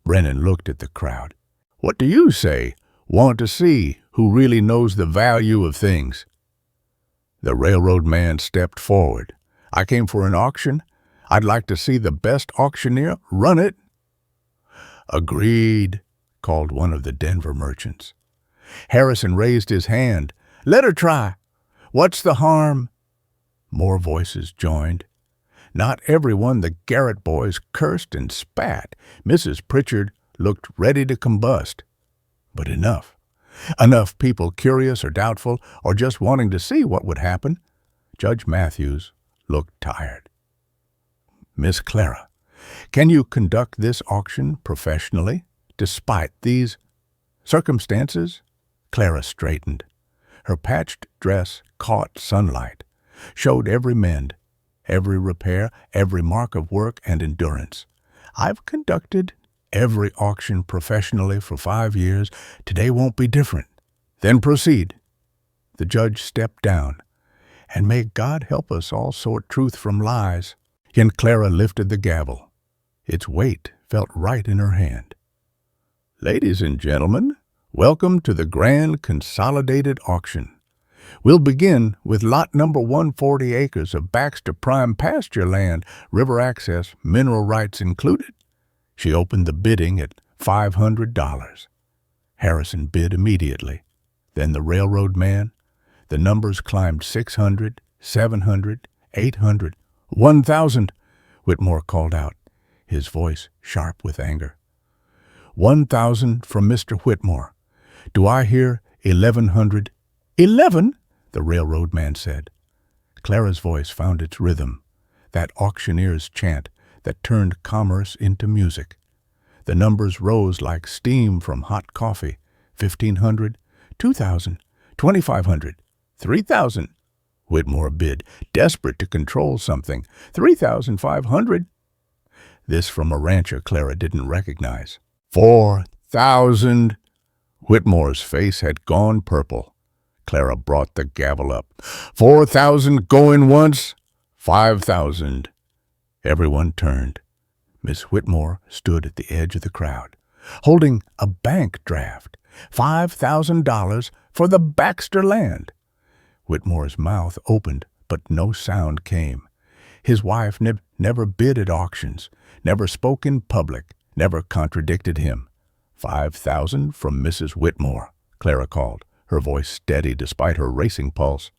Brennan looked at the crowd. "What do you say? Want to see who really knows the value of things?" The railroad man stepped forward. "I came for an auction. I'd like to see the best auctioneer run it." "Agreed," called one of the Denver merchants. Harrison raised his hand. "Let her try. What's the harm?" More voices joined. Not everyone. The Garrett boys cursed and spat. Mrs. Pritchard looked ready to combust. But enough. Enough people curious or doubtful or just wanting to see what would happen. Judge Matthews looked tired. Miss Clara, can you conduct this auction professionally, despite these circumstances? Clara straightened. Her patched dress caught sunlight, showed every mend, every repair, every mark of work and endurance. I've conducted every auction professionally for 5 years. Today won't be different. Then proceed. The judge stepped down. And may God help us all sort truth from lies. And Clara lifted the gavel. Its weight felt right in her hand. Ladies and gentlemen, welcome to the Grand Consolidated Auction. We'll begin with lot number 140 acres of Baxter Prime pasture land, river access, mineral rights included. She opened the bidding at $500. Harrison bid immediately. Then the railroad man. The numbers climbed 600, 700, 800, 1,000. Whitmore called out, his voice sharp with anger. 1,000 from Mr. Whitmore. Do I hear 1,100? 11? The railroad man said. Clara's voice found its rhythm, that auctioneer's chant that turned commerce into music. The numbers rose like steam from hot coffee. 1,500, 2,000, 2,500, 3,000. Whitmore bid, desperate to control something. 3,500. This from a rancher Clara didn't recognize. 4,000. Whitmore's face had gone purple. Clara brought the gavel up. 4,000 going once. 5,000. Everyone turned. Miss Whitmore stood at the edge of the crowd, holding a bank draft. $5,000 for the Baxter land. Whitmore's mouth opened, but no sound came. His wife never bid at auctions, never spoke in public, never contradicted him. 5,000 from Mrs. Whitmore, Clara called, her voice steady despite her racing pulse.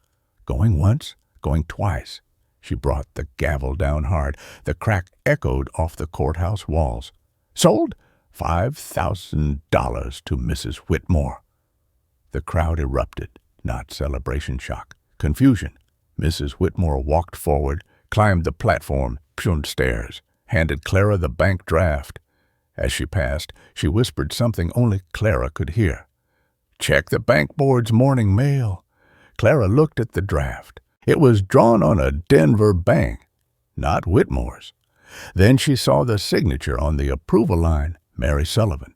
Going once, going twice. She brought the gavel down hard. The crack echoed off the courthouse walls. Sold $5,000 to Mrs. Whitmore. The crowd erupted, not celebration shock, confusion. Mrs. Whitmore walked forward, climbed the platform, stairs, handed Clara the bank draft. As she passed, she whispered something only Clara could hear. Check the bank board's morning mail. Clara looked at the draft. It was drawn on a Denver bank, not Whitmore's. Then she saw the signature on the approval line, Mary Sullivan,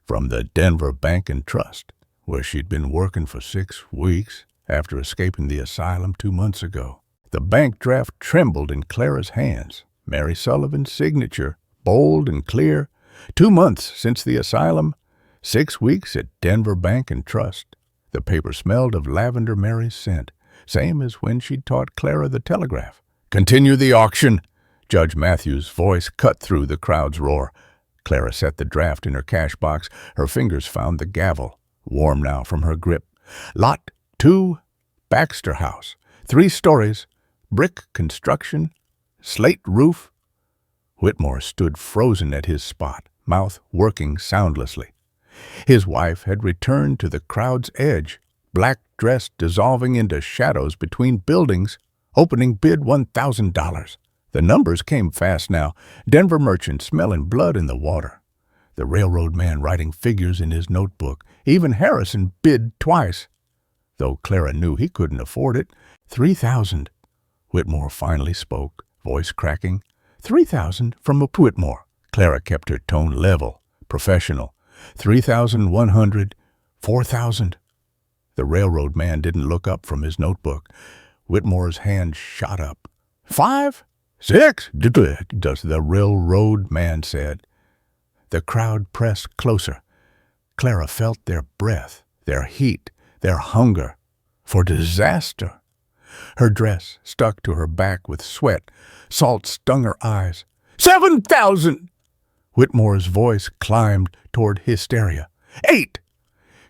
from the Denver Bank and Trust, where she'd been working for 6 weeks after escaping the asylum 2 months ago. The bank draft trembled in Clara's hands. Mary Sullivan's signature, bold and clear. 2 months since the asylum, 6 weeks at Denver Bank and Trust. The paper smelled of lavender Mary's scent, same as when she'd taught Clara the telegraph. Continue the auction. Judge Matthews' voice cut through the crowd's roar. Clara set the draft in her cash box. Her fingers found the gavel, warm now from her grip. Lot 2, Baxter House. 3 stories, brick construction, slate roof. Whitmore stood frozen at his spot, mouth working soundlessly. His wife had returned to the crowd's edge, black dress dissolving into shadows between buildings. Opening bid $1,000. The numbers came fast now. Denver merchant smelling blood in the water. The railroad man writing figures in his notebook. Even Harrison bid twice, though Clara knew he couldn't afford it. 3,000. Whitmore finally spoke, voice cracking. 3,000 from Whitmore. Clara kept her tone level, professional. 3,100. 4,000. The railroad man didn't look up from his notebook. Whitmore's hand shot up. 5, 6, the railroad man said. The crowd pressed closer. Clara felt their breath, their heat, their hunger for disaster. Her dress stuck to her back with sweat. Salt stung her eyes. 7,000! Whitmore's voice climbed toward hysteria. 8!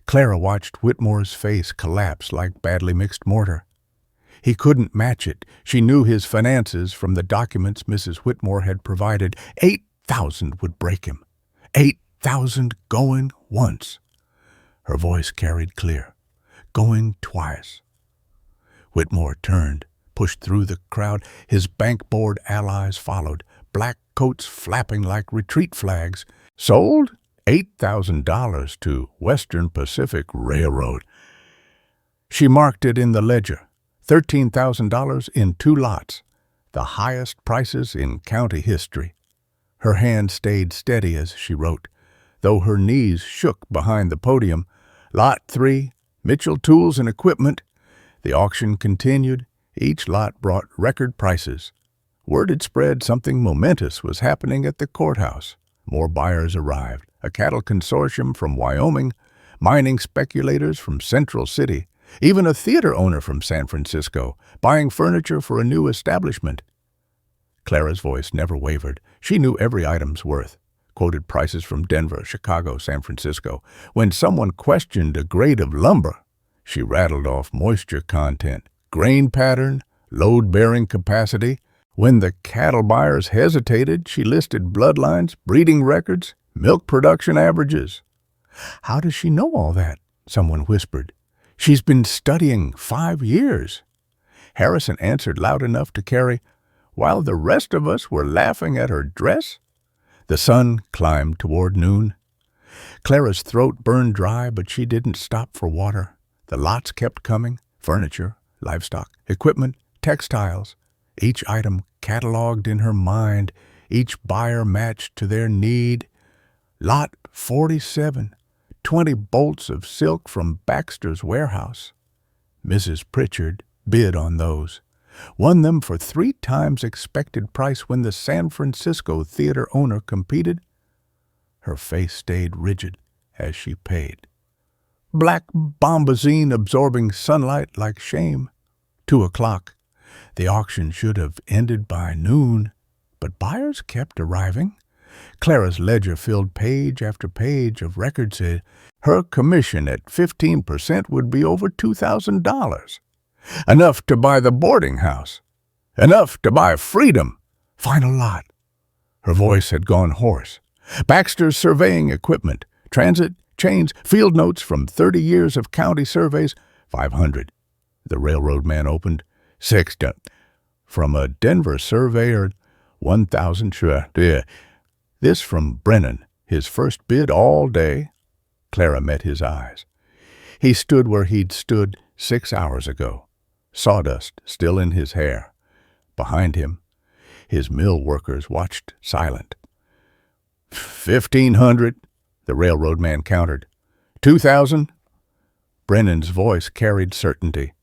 Clara watched Whitmore's face collapse like badly mixed mortar. He couldn't match it. She knew his finances from the documents Mrs. Whitmore had provided. 8,000 would break him. 8,000 going once. Her voice carried clear. Going twice. Whitmore turned, pushed through the crowd. His bank board allies followed, black coats flapping like retreat flags. Sold $8,000 to Western Pacific Railroad. She marked it in the ledger. $13,000 in 2 lots, the highest prices in county history. Her hand stayed steady as she wrote, though her knees shook behind the podium. Lot 3, Mitchell Tools and Equipment. The auction continued. Each lot brought record prices. Word had spread something momentous was happening at the courthouse. More buyers arrived. A cattle consortium from Wyoming, mining speculators from Central City, even a theater owner from San Francisco, buying furniture for a new establishment. Clara's voice never wavered. She knew every item's worth. Quoted prices from Denver, Chicago, San Francisco. When someone questioned a grade of lumber, she rattled off moisture content, grain pattern, load-bearing capacity. When the cattle buyers hesitated, she listed bloodlines, breeding records, milk production averages. "How does she know all that?" someone whispered. "She's been studying 5 years." Harrison answered loud enough to carry, while the rest of us were laughing at her dress. The sun climbed toward noon. Clara's throat burned dry, but she didn't stop for water. The lots kept coming: furniture, livestock, equipment, textiles. Each item cataloged in her mind, each buyer matched to their need. Lot 47, 20 bolts of silk from Baxter's warehouse. Mrs. Pritchard bid on those, won them for 3 times expected price when the San Francisco theater owner competed. Her face stayed rigid as she paid. Black bombazine absorbing sunlight like shame. 2 o'clock. The auction should have ended by noon, but buyers kept arriving. Clara's ledger filled page after page of records. Her commission at 15% would be over $2,000. Enough to buy the boarding house. Enough to buy freedom. Final lot. Her voice had gone hoarse. Baxter's surveying equipment, transit, chains, field notes from 30 years of county surveys, 500. The railroad man opened. 6. From a Denver surveyor, 1,000. Sure. This from Brennan, his first bid all day. Clara met his eyes. He stood where he'd stood 6 hours ago, sawdust still in his hair. Behind him, his mill workers watched silent. 1,500, the railroad man countered. 2,000. Brennan's voice carried certainty.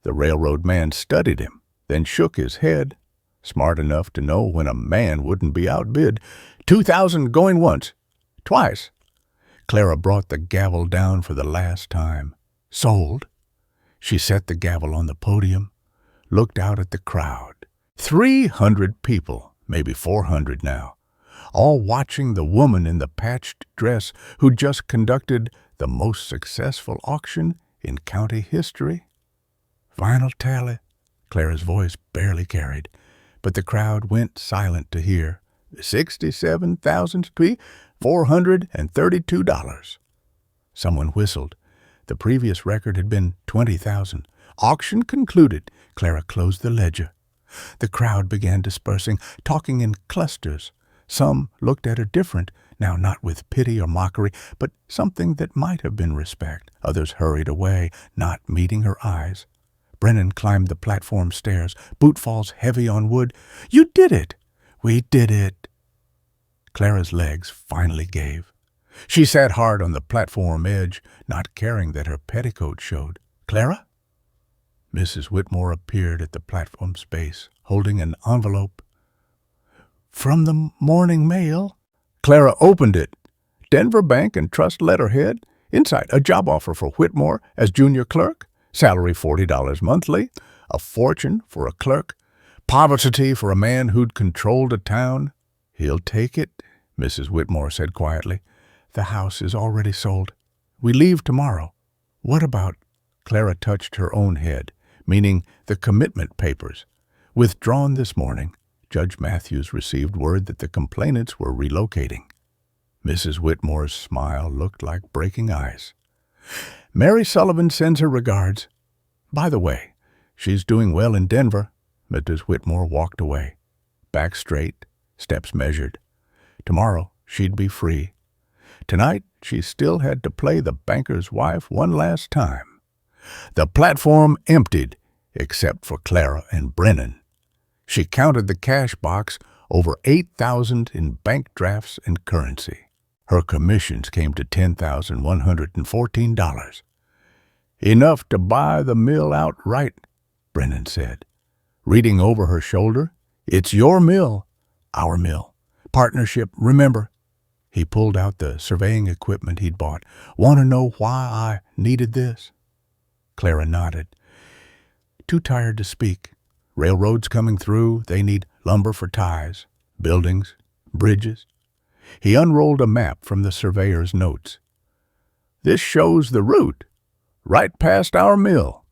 The railroad man studied him, then shook his head, smart enough to know when a man wouldn't be outbid. 2,000 going once, twice. Clara brought the gavel down for the last time. Sold. She set the gavel on the podium, looked out at the crowd. 300 people, maybe 400 now, all watching the woman in the patched dress who just conducted the most successful auction in county history. Final tally. Clara's voice barely carried, but the crowd went silent to hear. $67,432. Someone whistled. The previous record had been 20,000. Auction concluded. Clara closed the ledger. The crowd began dispersing, talking in clusters. Some looked at her different, now not with pity or mockery, but something that might have been respect. Others hurried away, not meeting her eyes. Brennan climbed the platform stairs, boot falls heavy on wood. "You did it! We did it!" Clara's legs finally gave. She sat hard on the platform edge, not caring that her petticoat showed. "Clara?" Mrs. Whitmore appeared at the platform space, holding an envelope. "From the morning mail." Clara opened it. Denver Bank and Trust letterhead. Inside, a job offer for Whitmore as junior clerk. Salary $40 monthly. A fortune for a clerk. Poverty for a man who'd controlled a town. "He'll take it," Mrs. Whitmore said quietly. "The house is already sold. We leave tomorrow." "What about—" Clara touched her own head, meaning the commitment papers. "Withdrawn this morning. Judge Matthews received word that the complainants were relocating." Mrs. Whitmore's smile looked like breaking ice. Mary Sullivan sends her regards. By the way, she's doing well in Denver. Mrs. Whitmore walked away, back straight, steps measured. Tomorrow she'd be free. Tonight she still had to play the banker's wife one last time. The platform emptied, except for Clara and Brennan. She counted the cash box, over $8,000 in bank drafts and currency. Her commissions came to $10,114. Enough to buy the mill outright, Brennan said. Reading over her shoulder, "It's your mill, our mill. Partnership, remember." He pulled out the surveying equipment he'd bought. "Want to know why I needed this?" Clara nodded. "Too tired to speak. Railroads coming through, they need lumber for ties, buildings, bridges." He unrolled a map from the surveyor's notes. "This shows the route, right past our mill."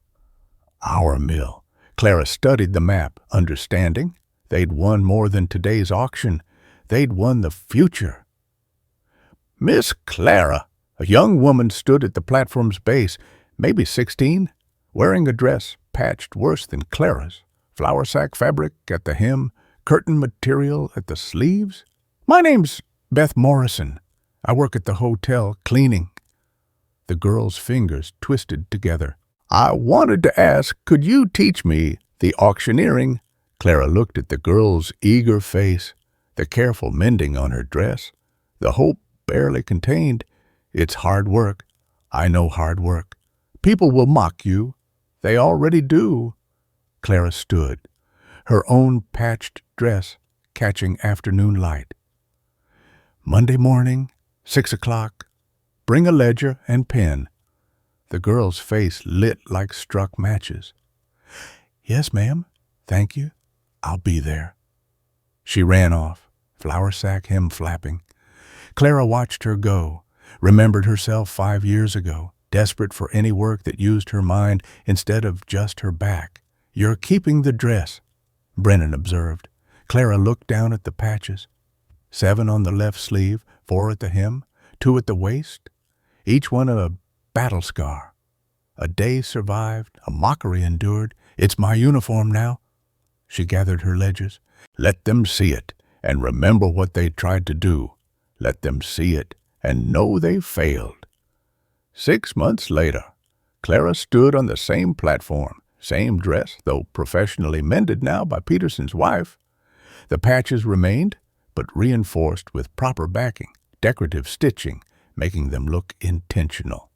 Our mill. Clara studied the map, understanding they'd won more than today's auction. They'd won the future. "Miss Clara," a young woman stood at the platform's base, maybe 16, wearing a dress patched worse than Clara's, flour sack fabric at the hem, curtain material at the sleeves. "My name's Beth Morrison. I work at the hotel cleaning." The girl's fingers twisted together. "I wanted to ask, could you teach me the auctioneering?" Clara looked at the girl's eager face, the careful mending on her dress, the hope barely contained. "It's hard work. I know hard work. People will mock you. They already do." Clara stood, her own patched dress catching afternoon light. "Monday morning, 6 o'clock. Bring a ledger and pen." The girl's face lit like struck matches. "Yes, ma'am. Thank you. I'll be there." She ran off, flour sack hem flapping. Clara watched her go, remembered herself 5 years ago, desperate for any work that used her mind instead of just her back. "You're keeping the dress," Brennan observed. Clara looked down at the patches. 7 on the left sleeve, 4 at the hem, 2 at the waist, each one a battle scar. A day survived, a mockery endured. "It's my uniform now." She gathered her ledgers. "Let them see it, and remember what they tried to do. Let them see it, and know they failed." 6 months later, Clara stood on the same platform, same dress, though professionally mended now by Peterson's wife. The patches remained, but reinforced with proper backing, decorative stitching, making them look intentional.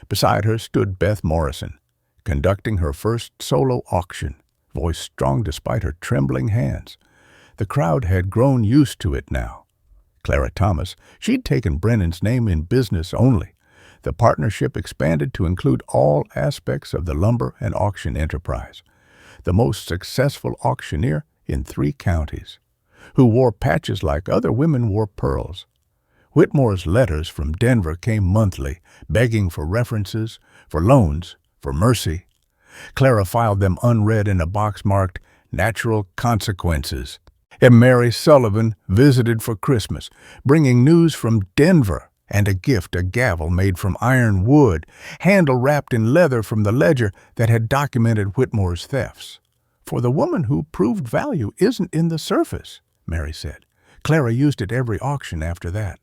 Beside her stood Beth Morrison, conducting her first solo auction, voice strong despite her trembling hands. The crowd had grown used to it now. Clara Thomas, she'd taken Brennan's name in business only. The partnership expanded to include all aspects of the lumber and auction enterprise. The most successful auctioneer in 3 counties, who wore patches like other women wore pearls. Whitmore's letters from Denver came monthly, begging for references, for loans, for mercy. Clara filed them unread in a box marked "Natural Consequences." And Mary Sullivan visited for Christmas, bringing news from Denver and a gift, a gavel made from iron wood, handle wrapped in leather from the ledger that had documented Whitmore's thefts. "For the woman who proved value isn't in the surface," Mary said. Clara used it every auction after that.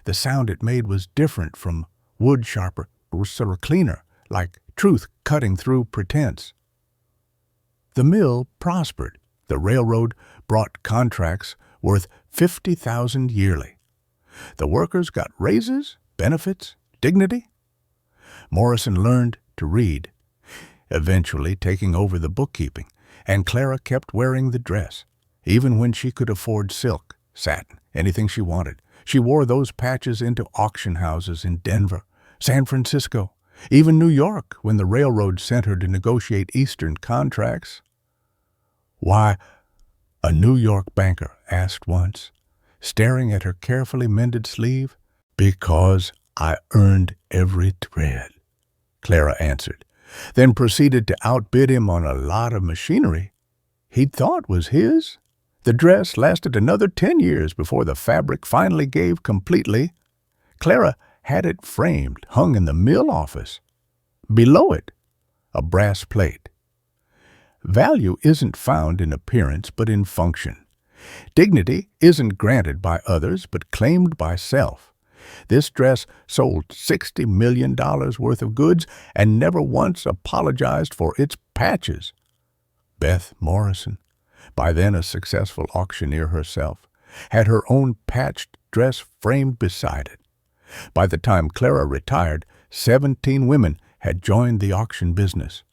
The sound it made was different from wood sharper, or cleaner, like truth cutting through pretense. The mill prospered. The railroad brought contracts worth $50,000 yearly. The workers got raises, benefits, dignity. Morrison learned to read, eventually taking over the bookkeeping, and Clara kept wearing the dress, even when she could afford silk, satin, anything she wanted. She wore those patches into auction houses in Denver, San Francisco, even New York when the railroad sent her to negotiate Eastern contracts. "Why?" a New York banker asked once, staring at her carefully mended sleeve. "Because I earned every thread," Clara answered, then proceeded to outbid him on a lot of machinery he'd thought was his. The dress lasted another 10 years before the fabric finally gave completely. Clara had it framed, hung in the mill office. Below it, a brass plate. Value isn't found in appearance but in function. Dignity isn't granted by others but claimed by self. This dress sold $60 million worth of goods and never once apologized for its patches. Beth Morrison, by then a successful auctioneer herself, had her own patched dress framed beside it. By the time Clara retired, 17 women had joined the auction business,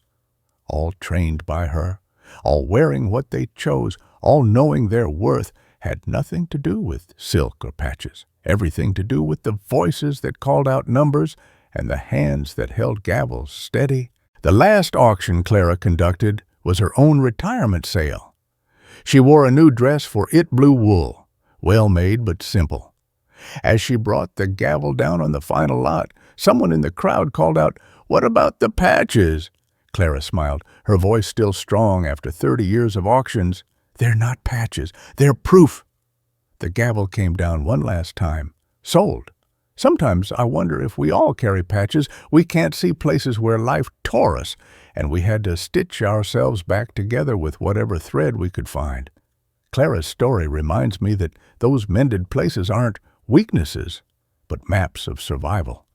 all trained by her, all wearing what they chose, all knowing their worth had nothing to do with silk or patches, everything to do with the voices that called out numbers and the hands that held gavels steady. The last auction Clara conducted was her own retirement sale. She wore a new dress for it blue wool, well made but simple. As she brought the gavel down on the final lot, someone in the crowd called out, "What about the patches?" Clara smiled, her voice still strong after 30 years of auctions. "They're not patches, they're proof." The gavel came down one last time. Sold. Sometimes I wonder if we all carry patches. We can't see places where life tore us, and we had to stitch ourselves back together with whatever thread we could find. Clara's story reminds me that those mended places aren't weaknesses, but maps of survival.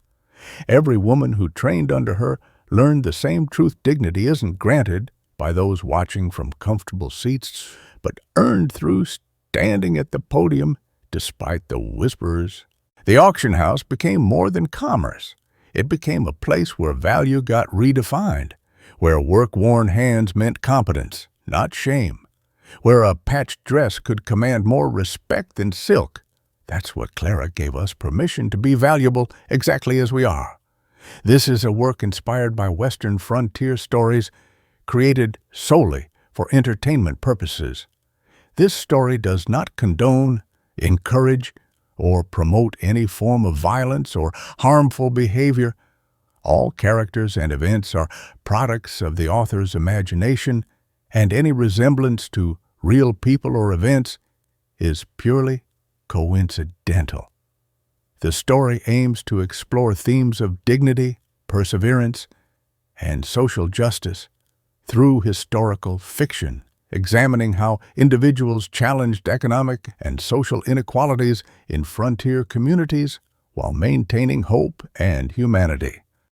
Every woman who trained under her learned the same truth: dignity isn't granted by those watching from comfortable seats, but earned through standing at the podium despite the whisperers. The auction house became more than commerce. It became a place where value got redefined, where work-worn hands meant competence, not shame, where a patched dress could command more respect than silk. That's what Clara gave us permission to be valuable exactly as we are. This is a work inspired by Western frontier stories, created solely for entertainment purposes. This story does not condone, encourage, or promote any form of violence or harmful behavior. All characters and events are products of the author's imagination, and any resemblance to real people or events is purely coincidental. The story aims to explore themes of dignity, perseverance, and social justice through historical fiction, examining how individuals challenged economic and social inequalities in frontier communities while maintaining hope and humanity.